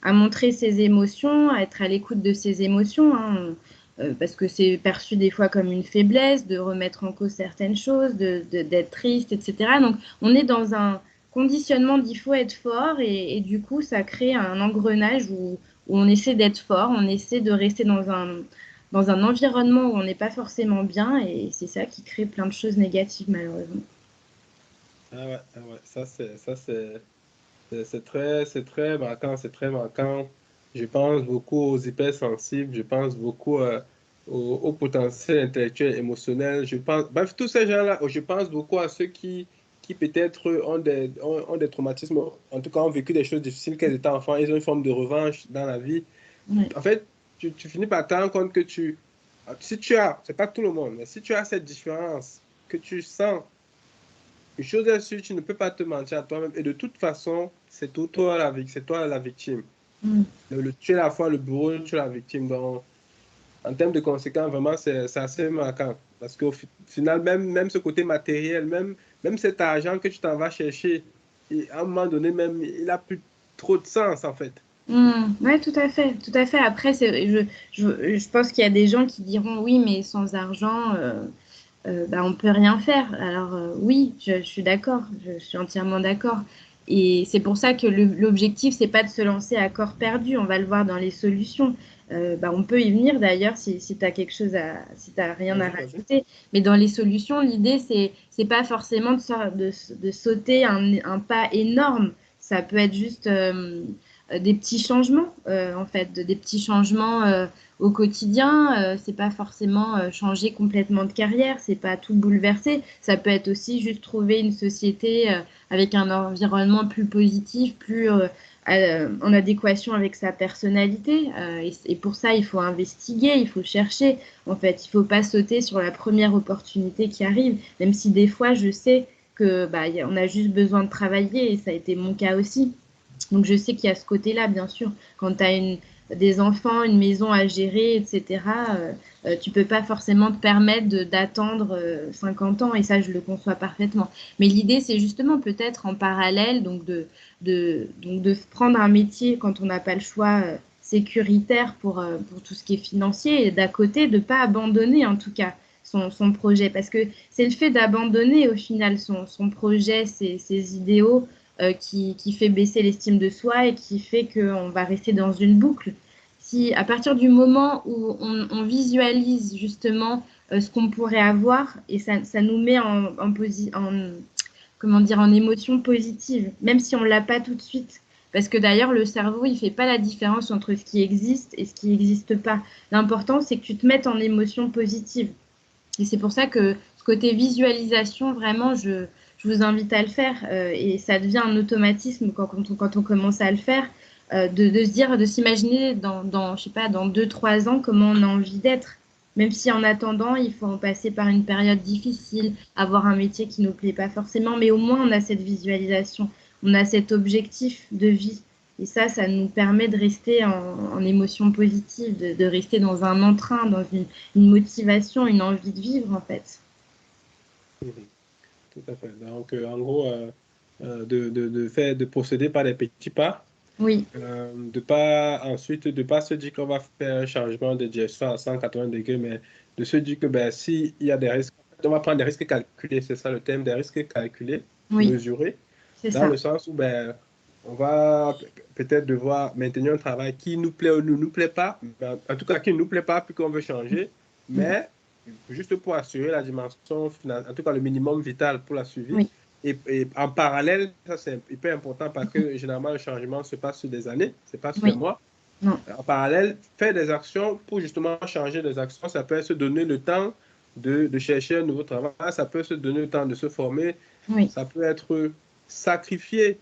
à montrer ses émotions, à être à l'écoute de ses émotions. Hein. Parce que c'est perçu des fois comme une faiblesse, de remettre en cause certaines choses, d'être triste, etc. Donc on est dans un conditionnement d'il faut être fort et du coup ça crée un engrenage où on essaie d'être fort, on essaie de rester dans un environnement où on n'est pas forcément bien et c'est ça qui crée plein de choses négatives malheureusement. Ah ouais, c'est très marquant, c'est très marquant. Je pense beaucoup aux hypersensibles, je pense beaucoup au potentiel intellectuel, émotionnel. Je pense, bref, tous ces gens-là, je pense beaucoup à ceux qui peut-être ont des traumatismes, en tout cas ont vécu des choses difficiles quand ils étaient enfants, ils ont une forme de revanche dans la vie. Ouais. En fait, tu finis par te rendre compte que si c'est pas tout le monde, mais si tu as cette différence, que tu sens une chose est sûre, tu ne peux pas te mentir à toi-même. Et de toute façon, c'est toi la victime. Tu es à la fois le bourreau, tu es la victime. Donc, en termes de conséquences, vraiment, c'est assez marquant. Parce qu'au final, même ce côté matériel, même cet argent que tu t'en vas chercher, à un moment donné, même, il n'a plus trop de sens, en fait. Oui, tout à fait, tout à fait. Après, je pense qu'il y a des gens qui diront oui, mais sans argent, bah, on peut rien faire. Alors oui, je suis d'accord, je suis entièrement d'accord. Et c'est pour ça que l'objectif, c'est pas de se lancer à corps perdu. On va le voir dans les solutions. Bah, on peut y venir d'ailleurs si tu as quelque chose si t'as rien à Vas-y, vas-y. rajouter. Mais dans les solutions, l'idée, c'est pas forcément de sauter un pas énorme. Ça peut être juste des petits changements, en fait, des petits changements au quotidien. C'est pas forcément changer complètement de carrière, c'est pas tout bouleverser. Ça peut être aussi juste trouver une société avec un environnement plus positif, plus en adéquation avec sa personnalité. Et pour ça, il faut investiguer, il faut chercher. En fait, il faut pas sauter sur la première opportunité qui arrive, même si des fois, je sais que bah, on a juste besoin de travailler, et ça a été mon cas aussi. Donc je sais qu'il y a ce côté-là, bien sûr. Quand tu as des enfants, une maison à gérer, etc., tu peux pas forcément te permettre d'attendre 50 ans, et ça, je le conçois parfaitement. Mais l'idée, c'est justement peut-être en parallèle, donc de prendre un métier quand on n'a pas le choix sécuritaire pour tout ce qui est financier, et d'à côté, de ne pas abandonner en tout cas son projet. Parce que c'est le fait d'abandonner au final son projet, ses idéaux qui fait baisser l'estime de soi et qui fait qu'on va rester dans une boucle. Si à partir du moment où on visualise justement ce qu'on pourrait avoir, et ça nous met comment dire, en émotion positive, même si on ne l'a pas tout de suite. Parce que d'ailleurs, le cerveau, il ne fait pas la différence entre ce qui existe et ce qui n'existe pas. L'important, c'est que tu te mettes en émotion positive. Et c'est pour ça que ce côté visualisation, vraiment, je vous invite à le faire. Et ça devient un automatisme quand on commence à le faire, de se dire, de s'imaginer je sais pas, dans 2, 3 ans, comment on a envie d'être. Même si en attendant, il faut en passer par une période difficile, avoir un métier qui ne nous plaît pas forcément, mais au moins on a cette visualisation, on a cet objectif de vie. Et ça nous permet de rester en émotion positive, de rester dans un entrain, dans une motivation, une envie de vivre en fait. Mhm. Tout à fait. Donc, en gros, de procéder par des petits pas, Oui, de pas se dire qu'on va faire un changement de direction à 180 degrés, mais de se dire que ben, s'il y a des risques, on va prendre des risques calculés, c'est ça le thème, des risques calculés, oui, mesurés, c'est dans ça. le sens où ben, on va peut-être devoir maintenir un travail qui nous plaît ou ne nous plaît pas, ben, en tout cas qui ne nous plaît pas, puis qu'on veut changer, Mm. mais juste pour assurer la dimension finale, en tout cas le minimum vital pour la suivi. Oui, Et en parallèle, ça c'est hyper important parce que généralement le changement se passe sur des années, c'est pas sur des oui, mois. non, En parallèle, faire des actions pour justement changer des actions, ça peut se donner le temps de chercher un nouveau travail, ça peut se donner le temps de se former, oui, ça peut être sacrifier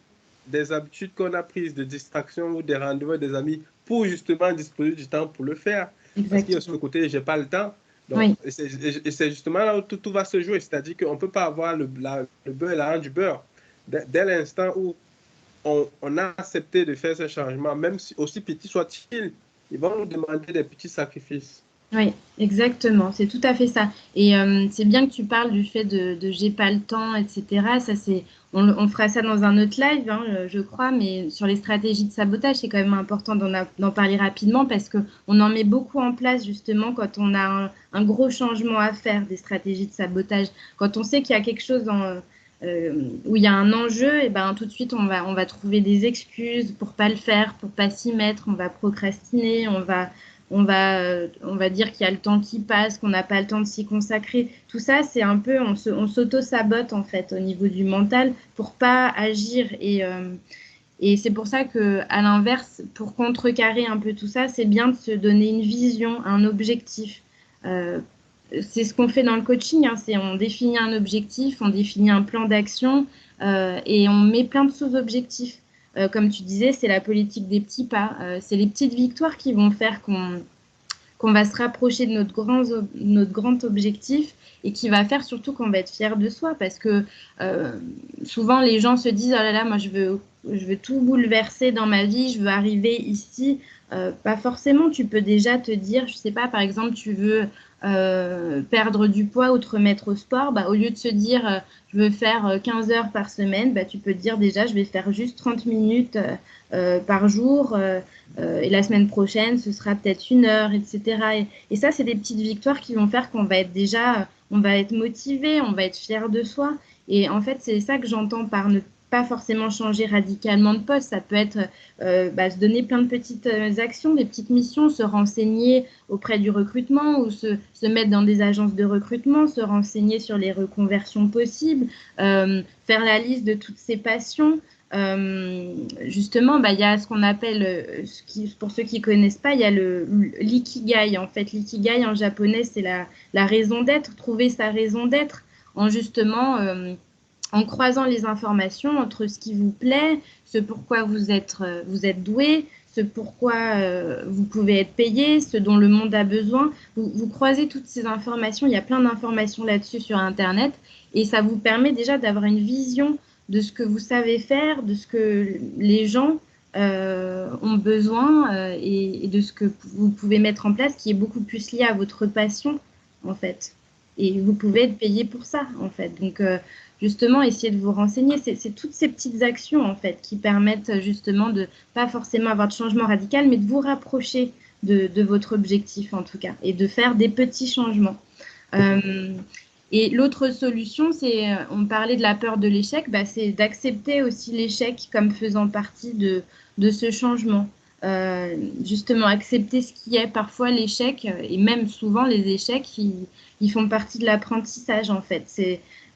des habitudes qu'on a prises, de distraction ou des rendez-vous avec des amis pour justement disposer du temps pour le faire. Parce qu'il y a ce exactement. côté, j'ai pas le temps. Donc, Oui, et c'est justement là où tout va se jouer. C'est-à-dire qu'on ne peut pas avoir le beurre et l'argent du beurre. Dès l'instant où on a accepté de faire ce changement, même si aussi petit soit-il, ils vont nous demander des petits sacrifices. oui, exactement. C'est tout à fait ça. Et c'est bien que tu parles du fait de j'ai pas le temps, etc. Ça, on fera ça dans un autre live, hein, je crois, mais sur les stratégies de sabotage, c'est quand même important d'en parler rapidement parce que on en met beaucoup en place justement quand on a un gros changement à faire, des stratégies de sabotage. Quand on sait qu'il y a quelque chose où il y a un enjeu, et ben tout de suite on va trouver des excuses pour pas le faire, pour pas s'y mettre, on va procrastiner, on va dire qu'il y a le temps qui passe, qu'on n'a pas le temps de s'y consacrer. Tout ça, c'est un peu, on s'auto-sabote en fait au niveau du mental pour pas agir. Et c'est pour ça que, à l'inverse, pour contrecarrer un peu tout ça, c'est bien de se donner une vision, un objectif. Euh, c'est ce qu'on fait dans le coaching, hein, c'est on définit un objectif, on définit un plan d'action et on met plein de sous-objectifs. Comme tu disais, c'est la politique des petits pas. C'est les petites victoires qui vont faire qu'on va se rapprocher de notre grand objectif et qui va faire surtout qu'on va être fier de soi parce que souvent les gens se disent oh là là, moi je veux tout bouleverser dans ma vie, je veux arriver ici. Pas forcément, tu peux déjà te dire, je sais pas, par exemple, tu veux perdre du poids ou te remettre au sport, bah, au lieu de se dire je veux faire 15 heures par semaine, bah, tu peux te dire déjà je vais faire juste 30 minutes par jour et la semaine prochaine ce sera peut-être 1 heure, etc. Et ça, c'est des petites victoires qui vont faire qu'on va être déjà, on va être motivé, on va être fier de soi. Et en fait, c'est ça que j'entends par ne pas forcément changer radicalement de poste. Ça peut être se donner plein de petites actions, des petites missions, se renseigner auprès du recrutement ou se mettre dans des agences de recrutement, se renseigner sur les reconversions possibles, faire la liste de toutes ses passions. Justement, il y a ce qu'on appelle, pour ceux qui ne connaissent pas, il y a l'ikigai. En fait, l'ikigai en japonais, c'est la raison d'être, trouver sa raison d'être en justement en croisant les informations entre ce qui vous plaît, ce pourquoi vous êtes doué, ce pourquoi vous pouvez être payé, ce dont le monde a besoin. Vous croisez toutes ces informations, il y a plein d'informations là-dessus sur Internet, et ça vous permet déjà d'avoir une vision de ce que vous savez faire, de ce que les gens ont besoin et de ce que vous pouvez mettre en place qui est beaucoup plus lié à votre passion, en fait. Et vous pouvez être payé pour ça, en fait. Donc, justement, essayez de vous renseigner. C'est toutes ces petites actions, en fait, qui permettent justement de pas forcément avoir de changement radical, mais de vous rapprocher de votre objectif, en tout cas, et de faire des petits changements. Et l'autre solution, c'est, on parlait de la peur de l'échec, c'est d'accepter aussi l'échec comme faisant partie de ce changement. Justement, accepter ce qui est parfois l'échec, et même souvent les échecs, ils font partie de l'apprentissage, en fait.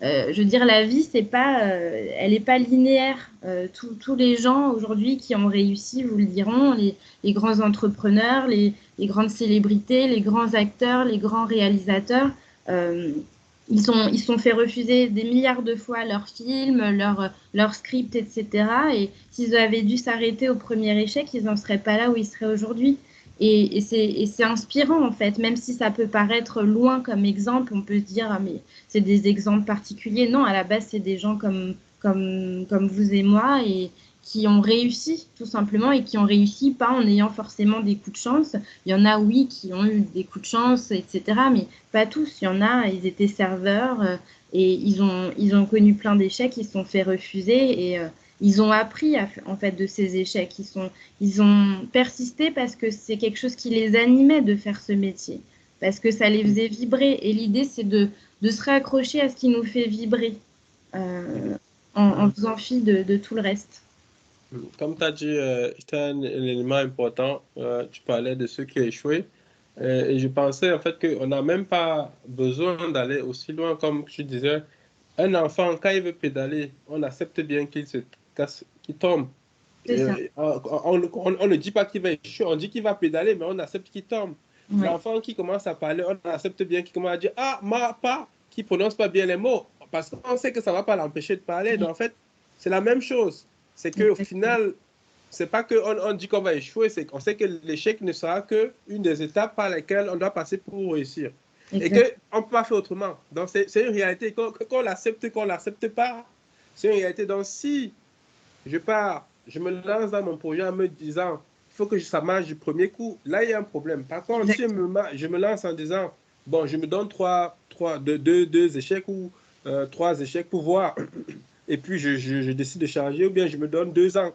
Je veux dire, la vie, elle n'est pas linéaire. Tous les gens aujourd'hui qui ont réussi vous le diront, les grands entrepreneurs, les grandes célébrités, les grands acteurs, les grands réalisateurs, ils sont fait refuser des milliards de fois leurs films, leurs scripts, etc. Et s'ils avaient dû s'arrêter au premier échec, ils n'en seraient pas là où ils seraient aujourd'hui. Et c'est inspirant, en fait, même si ça peut paraître loin comme exemple, on peut se dire, ah, mais c'est des exemples particuliers. Non, à la base, c'est des gens comme vous et moi et qui ont réussi, tout simplement, et qui ont réussi pas en ayant forcément des coups de chance. Il y en a, oui, qui ont eu des coups de chance, etc., mais pas tous. Il y en a, ils étaient serveurs et ils ont connu plein d'échecs, ils se sont fait refuser et ils ont appris en fait de ces échecs. Ils ont persisté parce que c'est quelque chose qui les animait de faire ce métier, parce que ça les faisait vibrer. Et l'idée, c'est de se raccrocher à ce qui nous fait vibrer en faisant fi de tout le reste. Comme tu as dit, c'était un élément important. Tu parlais de ceux qui ont échoué. Et je pensais en fait qu'on n'a même pas besoin d'aller aussi loin. Comme tu disais, un enfant, quand il veut pédaler, on accepte bien qu'il se casse, qu'il tombe. On ne dit pas qu'il va échouer, on dit qu'il va pédaler, mais on accepte qu'il tombe. Ouais. L'enfant qui commence à parler, on accepte bien qu'il commence à dire ah, ma, pas, qui prononce pas bien les mots, parce qu'on sait que ça ne va pas l'empêcher de parler. Donc en fait, c'est la même chose. C'est qu'au final, c'est pas qu'on dit qu'on va échouer, c'est qu'on sait que l'échec ne sera qu'une des étapes par lesquelles on doit passer pour réussir. Exactement. Et qu'on ne peut pas faire autrement. Donc c'est une réalité, qu'on l'accepte pas, c'est une réalité. Donc si je pars, je me lance dans mon projet en me disant il faut que ça marche du premier coup, là il y a un problème. Par contre, exactement, si je me lance en disant bon, je me donne deux échecs ou 3 échecs pour voir, et puis je décide de charger, ou bien je me donne 2 ans.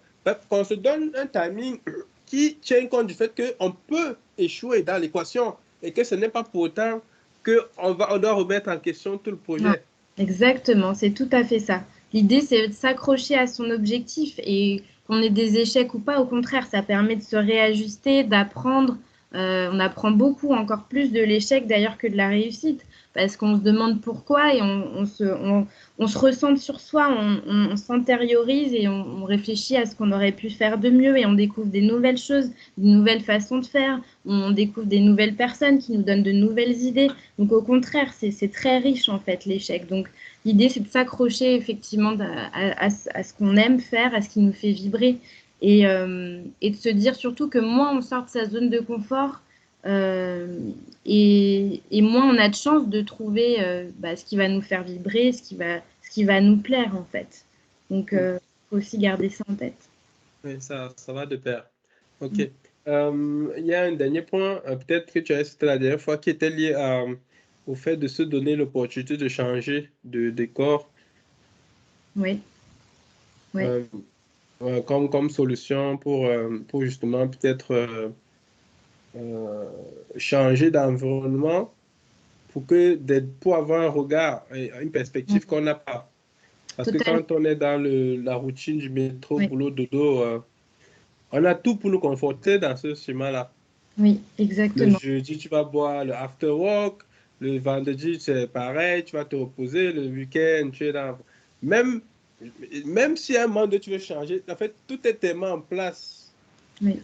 Qu'on se donne un timing qui tient compte du fait qu'on peut échouer dans l'équation et que ce n'est pas pour autant qu'on doit remettre en question tout le projet. Non, exactement, c'est tout à fait ça. L'idée, c'est de s'accrocher à son objectif et qu'on ait des échecs ou pas, au contraire, ça permet de se réajuster, d'apprendre. On apprend beaucoup, encore plus de l'échec d'ailleurs que de la réussite, parce qu'on se demande pourquoi et on se ressente sur soi, on s'intériorise et on réfléchit à ce qu'on aurait pu faire de mieux et on découvre des nouvelles choses, de nouvelles façons de faire, on découvre des nouvelles personnes qui nous donnent de nouvelles idées. Donc au contraire, c'est très riche en fait l'échec. Donc l'idée, c'est de s'accrocher effectivement à ce qu'on aime faire, à ce qui nous fait vibrer et de se dire surtout que moins on sort de sa zone de confort, Et moins on a de chances de trouver ce qui va nous faire vibrer, ce qui va nous plaire en fait. Donc, il faut aussi garder ça en tête. Oui, ça va de pair. OK. Mm. Il y a un dernier point, peut-être que tu as cité la dernière fois, qui était lié au fait de se donner l'opportunité de changer de décor Oui, oui, euh, comme solution pour justement peut-être euh, changer d'environnement pour avoir un regard et une perspective mm, qu'on n'a pas. Parce que totalement. quand on est dans la routine du métro, Oui, boulot, dodo, on a tout pour nous conforter dans ce schéma-là. oui, Le exactement. jeudi, tu vas boire le after work. Le vendredi, c'est pareil, tu vas te reposer. Le week-end, tu es dans... Même, même si à un moment donné, tu veux changer, en fait, tout est tellement en place Oui.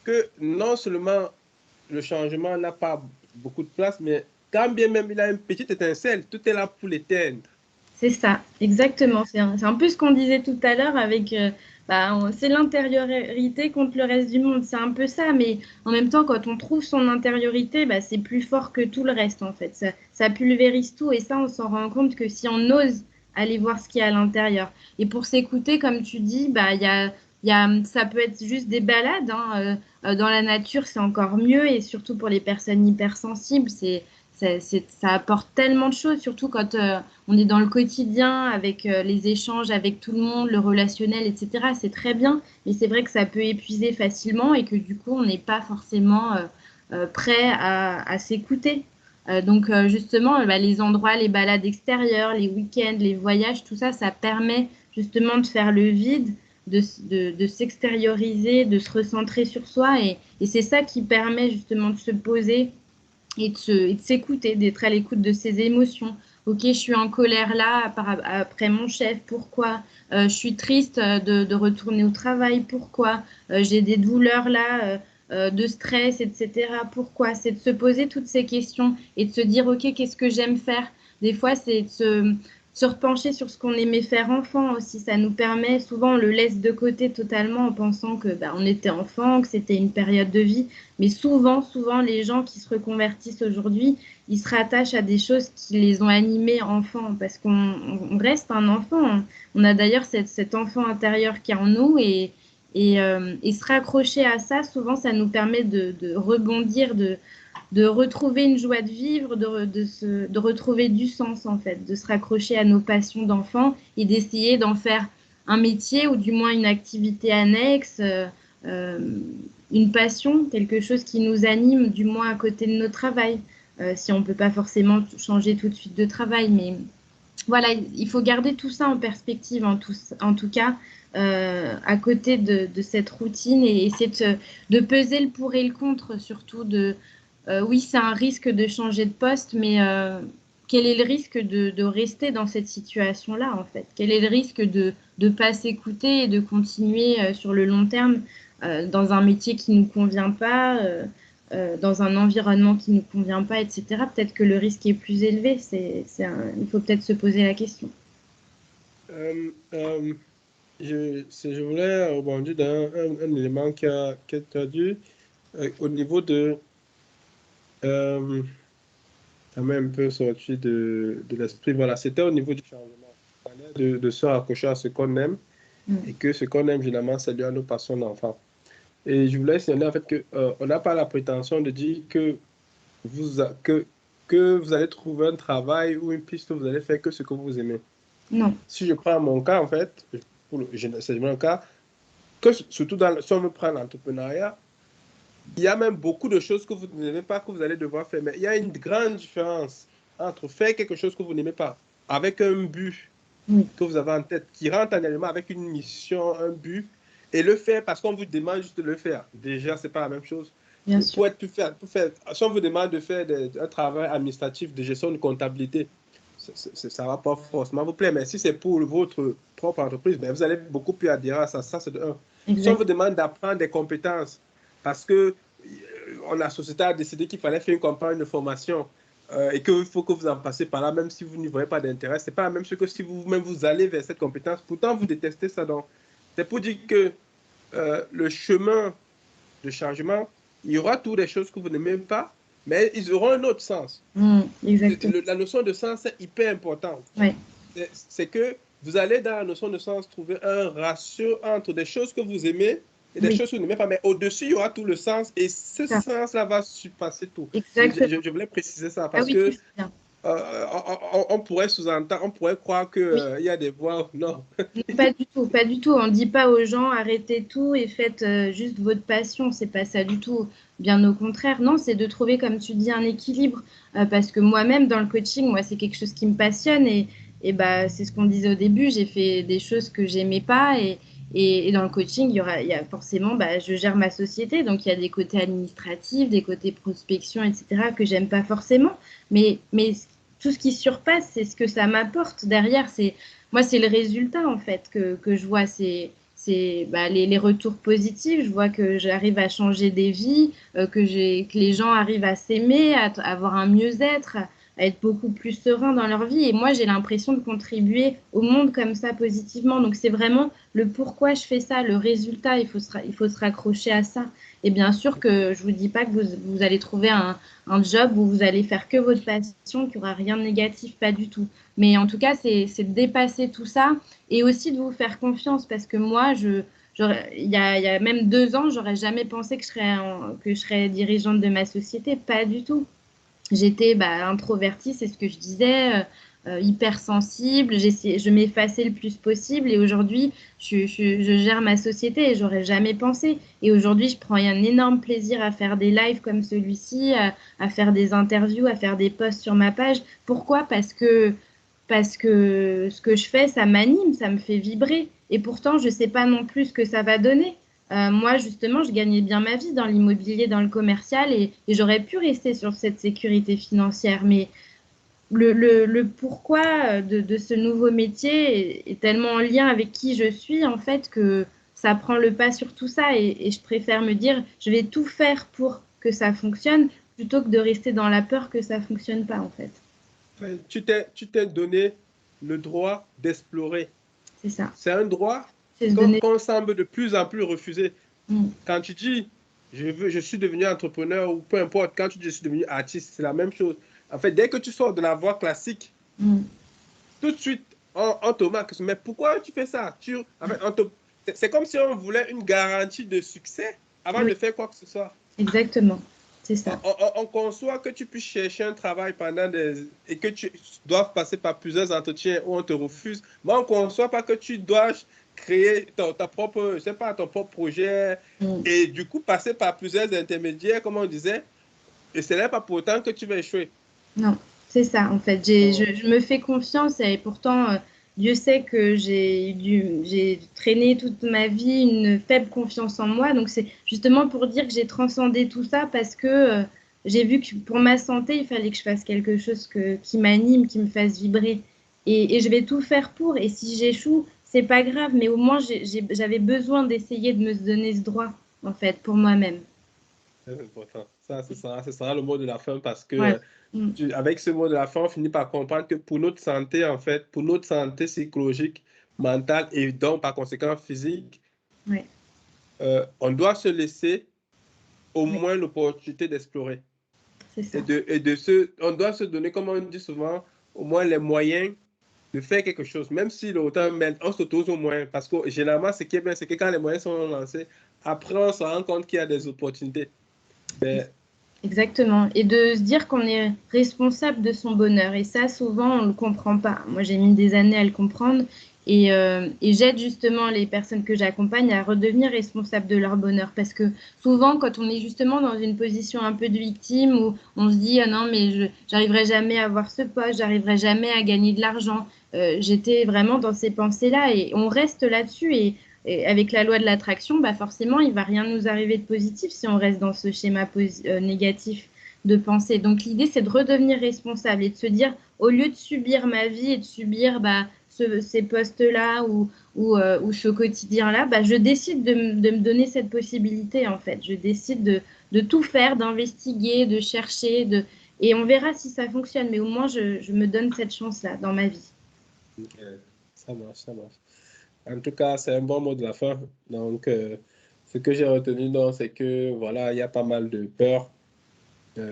que non seulement le changement n'a pas beaucoup de place, mais quand bien même il a une petite étincelle, tout est là pour l'éteindre. C'est ça, exactement. C'est un peu ce qu'on disait tout à l'heure avec, c'est l'intériorité contre le reste du monde. C'est un peu ça, mais en même temps, quand on trouve son intériorité, c'est plus fort que tout le reste, en fait. Ça pulvérise tout et ça, on s'en rend compte que si on ose aller voir ce qu'il y a à l'intérieur. Et pour s'écouter, comme tu dis, ça peut être juste des balades, hein, dans la nature, c'est encore mieux et surtout pour les personnes hypersensibles, ça apporte tellement de choses, surtout quand on est dans le quotidien avec les échanges avec tout le monde, le relationnel, etc. C'est très bien, mais c'est vrai que ça peut épuiser facilement et que du coup, on n'est pas forcément prêt à s'écouter. Donc justement, les endroits, les balades extérieures, les week-ends, les voyages, tout ça, ça permet justement de faire le vide, de s'extérioriser, de se recentrer sur soi. Et c'est ça qui permet justement de se poser et de s'écouter, d'être à l'écoute de ses émotions. Ok, je suis en colère là après mon chef, pourquoi? Je suis triste de retourner au travail, pourquoi? J'ai des douleurs là, de stress, etc. Pourquoi? C'est de se poser toutes ces questions et de se dire, ok, qu'est-ce que j'aime faire? Des fois, c'est se repencher sur ce qu'on aimait faire enfant aussi. Ça nous permet, souvent on le laisse de côté totalement en pensant que on était enfant, que c'était une période de vie. Mais souvent, les gens qui se reconvertissent aujourd'hui, ils se rattachent à des choses qui les ont animés enfants, parce qu'on reste un enfant, hein. On a d'ailleurs cet enfant intérieur qui est en nous, et se raccrocher à ça, souvent, ça nous permet de rebondir, de retrouver une joie de vivre, de retrouver du sens, en fait, de se raccrocher à nos passions d'enfant et d'essayer d'en faire un métier ou du moins une activité annexe. Euh, une passion, quelque chose qui nous anime, du moins à côté de notre travail. Si on ne peut pas forcément changer tout de suite de travail, mais voilà, il faut garder tout ça en perspective, en tout cas, à côté de cette routine et essayer de peser le pour et le contre, surtout oui, c'est un risque de changer de poste, mais quel est le risque de rester dans cette situation-là, en fait? Quel est le risque de ne pas s'écouter et de continuer sur le long terme dans un métier qui ne nous convient pas, dans un environnement qui ne nous convient pas, etc. Peut-être que le risque est plus élevé. Il faut peut-être se poser la question. Euh, euh, je voulais rebondir dans un élément que tu as dit au niveau de... Euh, ça m'a un peu sorti de l'esprit. Voilà, c'était au niveau du changement. On parlait de se raccrocher à ce qu'on aime Mm. et que ce qu'on aime, généralement, c'est lié à nos passions d'enfant. Et je voulais signaler en fait que on n'a pas la prétention de dire que vous allez trouver un travail ou une piste où vous allez faire que ce que vous aimez. Non, Si je prends mon cas, en fait, c'est mon cas, surtout si on me prend l'entrepreneuriat, il y a même beaucoup de choses que vous n'aimez pas que vous allez devoir faire. Mais il y a une grande différence entre faire quelque chose que vous n'aimez pas avec un but oui, que vous avez en tête, qui rentre en élément avec une mission, un but, et le faire parce qu'on vous demande juste de le faire. Déjà, c'est pas la même chose. bien sûr. Si on vous demande de faire un travail administratif de gestion de comptabilité, ça ne va pas forcément vous plaire. Mais si c'est pour votre propre entreprise, ben vous allez beaucoup plus adhérer à ça. Ça, c'est de un. Si on vous Exact. demande d'apprendre des compétences parce que la société a décidé qu'il fallait faire une campagne de formation et qu'il faut que vous en passiez par là, même si vous n'y voyez pas d'intérêt, c'est pas la même chose que si vous-même vous allez vers cette compétence. Pourtant, vous détestez ça. Donc, c'est pour dire que le chemin de changement il y aura toutes les choses que vous n'aimez pas, mais ils auront un autre sens. Exactement. La notion de sens est hyper importante. Ouais. C'est que vous allez dans la notion de sens trouver un ratio entre des choses que vous aimez et des choses que vous n'aimez pas, mais au-dessus, il y aura tout le sens et ce sens-là va surpasser tout. Je voulais préciser ça parce que on pourrait sous-entendre, on pourrait croire qu'il y a des voix. Non. Pas du tout, pas du tout. On ne dit pas aux gens arrêtez tout et faites juste votre passion. C'est pas ça du tout. Bien au contraire. Non, c'est de trouver, comme tu dis, un équilibre. Parce que moi-même, dans le coaching, moi, c'est quelque chose qui me passionne. Et bah, c'est ce qu'on disait au début. J'ai fait des choses que j'aimais pas. Et dans le coaching, il y a forcément, bah, je gère ma société. Donc, il y a des côtés administratifs, des côtés prospection, etc., que j'aime pas forcément. Mais tout ce qui surpasse, c'est ce que ça m'apporte derrière. Moi, c'est le résultat, en fait, que je vois. C'est les retours positifs. Je vois que j'arrive à changer des vies, que les gens arrivent à s'aimer, à avoir un mieux-être, à être beaucoup plus serein dans leur vie. Et moi, j'ai l'impression de contribuer au monde comme ça positivement. Donc, c'est vraiment le pourquoi je fais ça, le résultat. Il faut se raccrocher à ça. Et bien sûr que je ne vous dis pas que vous allez trouver un job où vous allez faire que votre passion, qu'il n'y aura rien de négatif, pas du tout. Mais en tout cas, c'est de dépasser tout ça et aussi de vous faire confiance parce que moi, il y a même 2 ans, j'aurais jamais pensé que je serais dirigeante de ma société, pas du tout. J'étais introvertie, c'est ce que je disais, hypersensible, je m'effaçais le plus possible et aujourd'hui, je gère ma société et j'aurais jamais pensé. Et aujourd'hui, je prends un énorme plaisir à faire des lives comme celui-ci, à faire des interviews, à faire des posts sur ma page. Pourquoi? Parce que ce que je fais, ça m'anime, ça me fait vibrer. Et pourtant, je ne sais pas non plus ce que ça va donner. Moi, justement, je gagnais bien ma vie dans l'immobilier, dans le commercial, et j'aurais pu rester sur cette sécurité financière. Mais le pourquoi de ce nouveau métier est tellement en lien avec qui je suis, en fait, que ça prend le pas sur tout ça. Et je préfère me dire, je vais tout faire pour que ça fonctionne, plutôt que de rester dans la peur que ça ne fonctionne pas, en fait. Tu t'es donné le droit d'explorer. C'est ça. C'est un droit qu'on semble de plus en plus refuser. Quand tu dis je suis devenu entrepreneur ou peu importe, quand tu dis je suis devenu artiste, c'est la même chose. En fait, dès que tu sors de la voie classique, tout de suite, on te marque. Mais pourquoi tu fais ça? En fait, c'est comme si on voulait une garantie de succès avant de faire quoi que ce soit. Exactement. C'est ça. On conçoit que tu puisses chercher un travail et que tu dois passer par plusieurs entretiens où on te refuse. Mais on ne conçoit pas que tu dois créer ta propre, je sais pas, ton propre projet et du coup passer par plusieurs intermédiaires, comme on disait. Et ce n'est pas pour autant que tu vas échouer. Non, c'est ça. En fait, je me fais confiance et pourtant, Dieu sait que j'ai traîné toute ma vie une faible confiance en moi. Donc, c'est justement pour dire que j'ai transcendé tout ça parce que j'ai vu que pour ma santé, il fallait que je fasse quelque chose qui m'anime, qui me fasse vibrer. Et je vais tout faire pour. Et si j'échoue, c'est pas grave, mais au moins, j'avais besoin d'essayer de me donner ce droit, en fait, pour moi-même. C'est important. Ça, ce sera le mot de la fin parce que Ouais. avec ce mot de la fin, on finit par comprendre que pour notre santé, en fait, pour notre santé psychologique, mentale et donc par conséquent physique, Ouais. On doit se laisser au moins l'opportunité d'explorer. C'est ça. On doit se donner, comme on dit souvent, au moins les moyens de faire quelque chose, même si l'automne, on s'autorise au moins, parce que généralement, ce qui est bien, c'est que quand les moyens sont lancés, après, on se rend compte qu'il y a des opportunités. Mais... Exactement. Et de se dire qu'on est responsable de son bonheur. Et ça, souvent, on ne le comprend pas. Moi, j'ai mis des années à le comprendre. Et j'aide justement les personnes que j'accompagne à redevenir responsables de leur bonheur. Parce que souvent, quand on est justement dans une position un peu de victime, où on se dit, ah non, mais j'arriverai jamais à avoir ce poste, j'arriverai jamais à gagner de l'argent. J'étais vraiment dans ces pensées-là et on reste là-dessus. Et avec la loi de l'attraction, forcément, il ne va rien nous arriver de positif si on reste dans ce schéma négatif de pensée. Donc l'idée, c'est de redevenir responsable et de se dire, au lieu de subir ma vie et de subir ces postes-là ou ce quotidien-là, je décide de me donner cette possibilité, en fait. Je décide de tout faire, d'investiguer, de chercher, et on verra si ça fonctionne. Mais au moins, je me donne cette chance-là dans ma vie. Ça marche, ça marche. En tout cas, c'est un bon mot de la fin. Donc, Ce que j'ai retenu, donc, c'est que voilà, il y a pas mal de peurs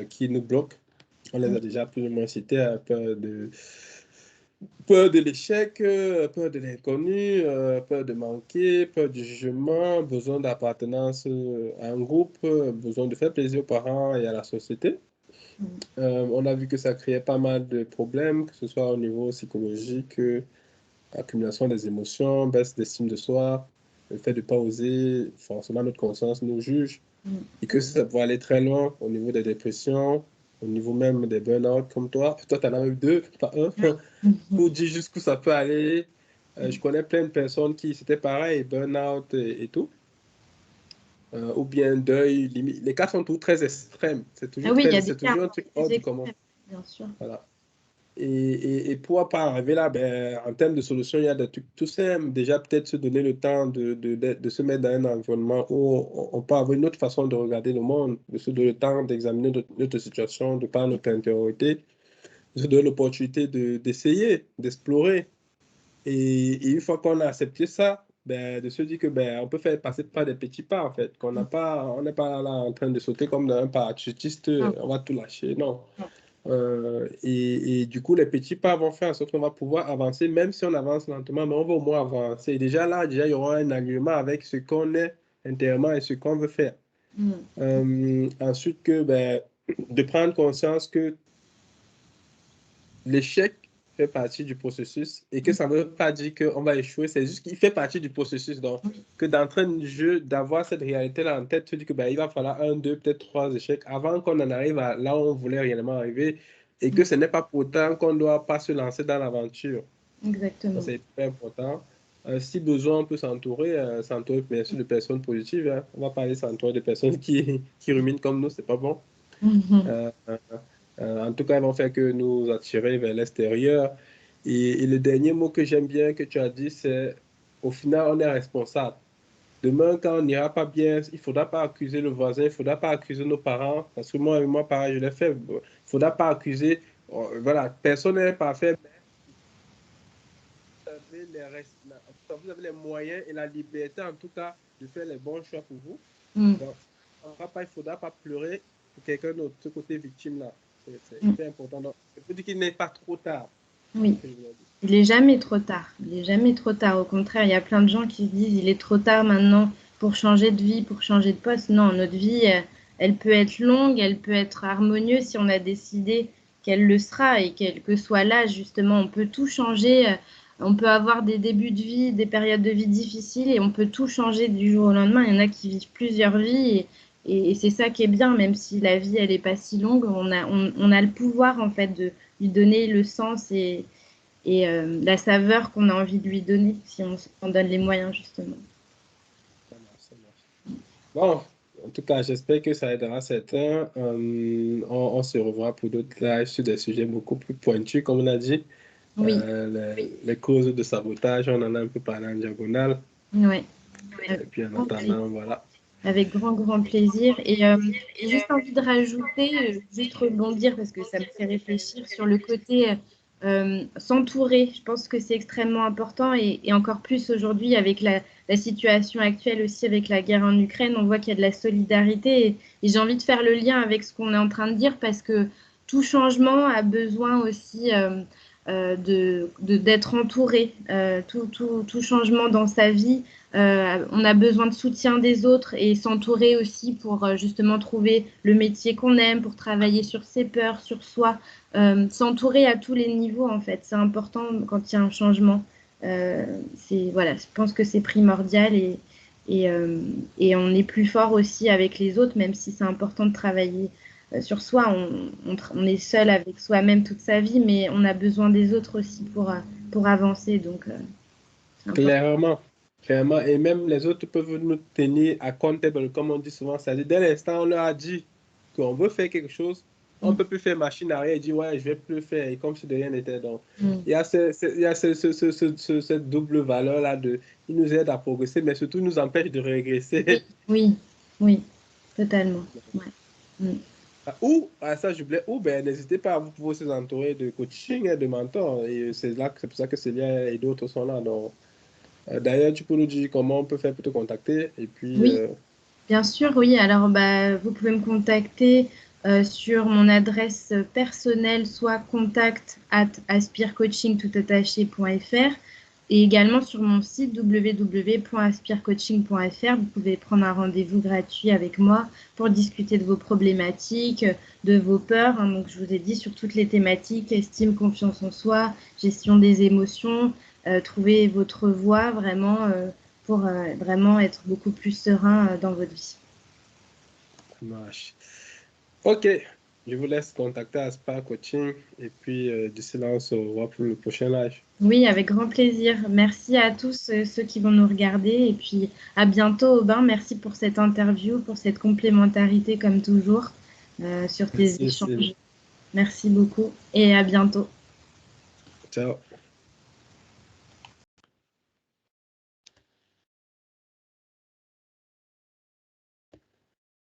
qui nous bloquent. On les a déjà plus ou moins cités, peur de l'échec, peur de l'inconnu, peur de manquer, peur du jugement, besoin d'appartenance à un groupe, besoin de faire plaisir aux parents et à la société. On a vu que ça créait pas mal de problèmes, que ce soit au niveau psychologique, accumulation des émotions, baisse d'estime de soi, le fait de ne pas oser, forcément notre conscience nous juge, et que ça peut aller très loin au niveau des dépressions, au niveau même des burn-out comme toi. Toi, tu en as même deux, pas un, pour dire jusqu'où ça peut aller. Je connais plein de personnes qui, c'était pareil, burn-out et tout. Ou bien deuil, limite. Les cas sont tous très extrêmes. Ah oui, il y a des C'est cas toujours un encore truc plus hors du commun. extrêmes, bien sûr. Voilà. Et pour pas arriver là, ben, en termes de solutions, il y a des trucs tout simples. Déjà, peut-être se donner le temps de se mettre dans un environnement où on peut avoir une autre façon de regarder le monde, de se donner le temps d'examiner notre situation, de par notre intériorité, de se donner l'opportunité d'essayer, d'explorer. Et une fois qu'on a accepté ça, ben, de se dire que ben, on peut faire passer par des petits pas, en fait, on n'est pas là en train de sauter comme dans un parachutiste, on va tout lâcher, non. Et du coup, les petits pas vont faire en sorte qu'on va pouvoir avancer, même si on avance lentement, mais on va au moins avancer. Et déjà là, déjà, il y aura un alignement avec ce qu'on est intérieurement et ce qu'on veut faire. Ensuite, ben, de prendre conscience que l'échec fait partie du processus et que ça ne veut pas dire qu'on va échouer, c'est juste qu'il fait partie du processus. Donc, que d'entraîner le jeu, d'avoir cette réalité-là en tête, se dire que ben, il va falloir un, deux, peut-être trois échecs avant qu'on en arrive à là où on voulait réellement arriver et que ce n'est pas pour autant qu'on ne doit pas se lancer dans l'aventure. Exactement. C'est très important. Si besoin, on peut s'entourer bien sûr de personnes positives. Hein. On ne va pas aller s'entourer de personnes qui ruminent comme nous, c'est pas bon. Euh, en tout cas, ils vont faire que nous attirer vers l'extérieur. Et le dernier mot que j'aime bien que tu as dit, c'est au final, on est responsable. Demain, quand on n'ira pas bien, il ne faudra pas accuser le voisin, il ne faudra pas accuser nos parents, parce que moi pareil, je l'ai fait. Il ne faudra pas accuser, voilà, personne n'est parfait, mais vous avez les moyens et la liberté, en tout cas, de faire les bons choix pour vous. Donc, il ne faudra pas pleurer pour quelqu'un d'autre, ce côté victime-là. C'est hyper important. Donc, il faut dire qu'il n'est pas trop tard. Oui, il n'est jamais trop tard. Il n'est jamais trop tard. Au contraire, il y a plein de gens qui se disent il est trop tard maintenant pour changer de vie, pour changer de poste. Non, notre vie, elle peut être longue, elle peut être harmonieuse si on a décidé qu'elle le sera et quel que soit l'âge, justement, on peut tout changer. On peut avoir des débuts de vie, des périodes de vie difficiles et on peut tout changer du jour au lendemain. Il y en a qui vivent plusieurs vies et c'est ça qui est bien, même si la vie, elle n'est pas si longue, on a le pouvoir, en fait, de lui donner le sens et la saveur qu'on a envie de lui donner si on s'en donne les moyens, justement. Ça marche. Bon, en tout cas, j'espère que ça aidera certains. On se revoit pour d'autres lives sur des sujets beaucoup plus pointus, comme on a dit. Oui, Les causes de sabotage, on en a un peu parlé en diagonale. ouais. Et puis en attendant, voilà. Avec grand, grand plaisir. Et j'ai juste envie de rajouter, juste rebondir parce que ça me fait réfléchir sur le côté s'entourer. Je pense que c'est extrêmement important et encore plus aujourd'hui avec la situation actuelle aussi avec la guerre en Ukraine. On voit qu'il y a de la solidarité et j'ai envie de faire le lien avec ce qu'on est en train de dire parce que tout changement a besoin aussi d'être entouré. Tout changement dans sa vie on a besoin de soutien des autres et s'entourer aussi pour justement trouver le métier qu'on aime, pour travailler sur ses peurs, sur soi. S'entourer à tous les niveaux, en fait. C'est important quand il y a un changement. Voilà, je pense que c'est primordial et on est plus fort aussi avec les autres, même si c'est important de travailler sur soi. On est seul avec soi-même toute sa vie, mais on a besoin des autres aussi pour avancer. Donc, c'est important. Clairement, clairement. Et même les autres peuvent nous tenir accountable, comme on dit souvent. C'est-à-dire, dès l'instant où on leur a dit qu'on veut faire quelque chose, on ne peut plus faire machine arrière et dire, ouais, je ne vais plus le faire, et comme si de rien n'était. Donc, il y a, il y a cette double valeur-là de, il nous aide à progresser, mais surtout, il nous empêche de régresser. Oui, oui, totalement. Ouais. Mm. Ou, ça j'oubliais, ou ben, n'hésitez pas à vous pouvoir vous entourer de coaching et de mentors. Et c'est pour ça que Célia et d'autres sont là. Donc, d'ailleurs, tu peux nous dire comment on peut faire pour te contacter. Et puis, Oui, Bien sûr, oui. Alors, vous pouvez me contacter sur mon adresse personnelle, soit contact@aspirecoachingtoutattaché.fr et également sur mon site www.aspirecoaching.fr. Vous pouvez prendre un rendez-vous gratuit avec moi pour discuter de vos problématiques, de vos peurs. Hein. Donc, je vous ai dit sur toutes les thématiques, estime, confiance en soi, gestion des émotions, trouver votre voie vraiment pour vraiment être beaucoup plus serein dans votre vie. Ça marche. Ok, je vous laisse contacter Aspire Coaching et puis d'ici là, on se revoit pour le prochain live. Oui, avec grand plaisir. Merci à tous ceux qui vont nous regarder et puis à bientôt Aubin. Merci pour cette interview, pour cette complémentarité comme toujours sur tes Merci, échanges. Merci beaucoup et à bientôt. ciao.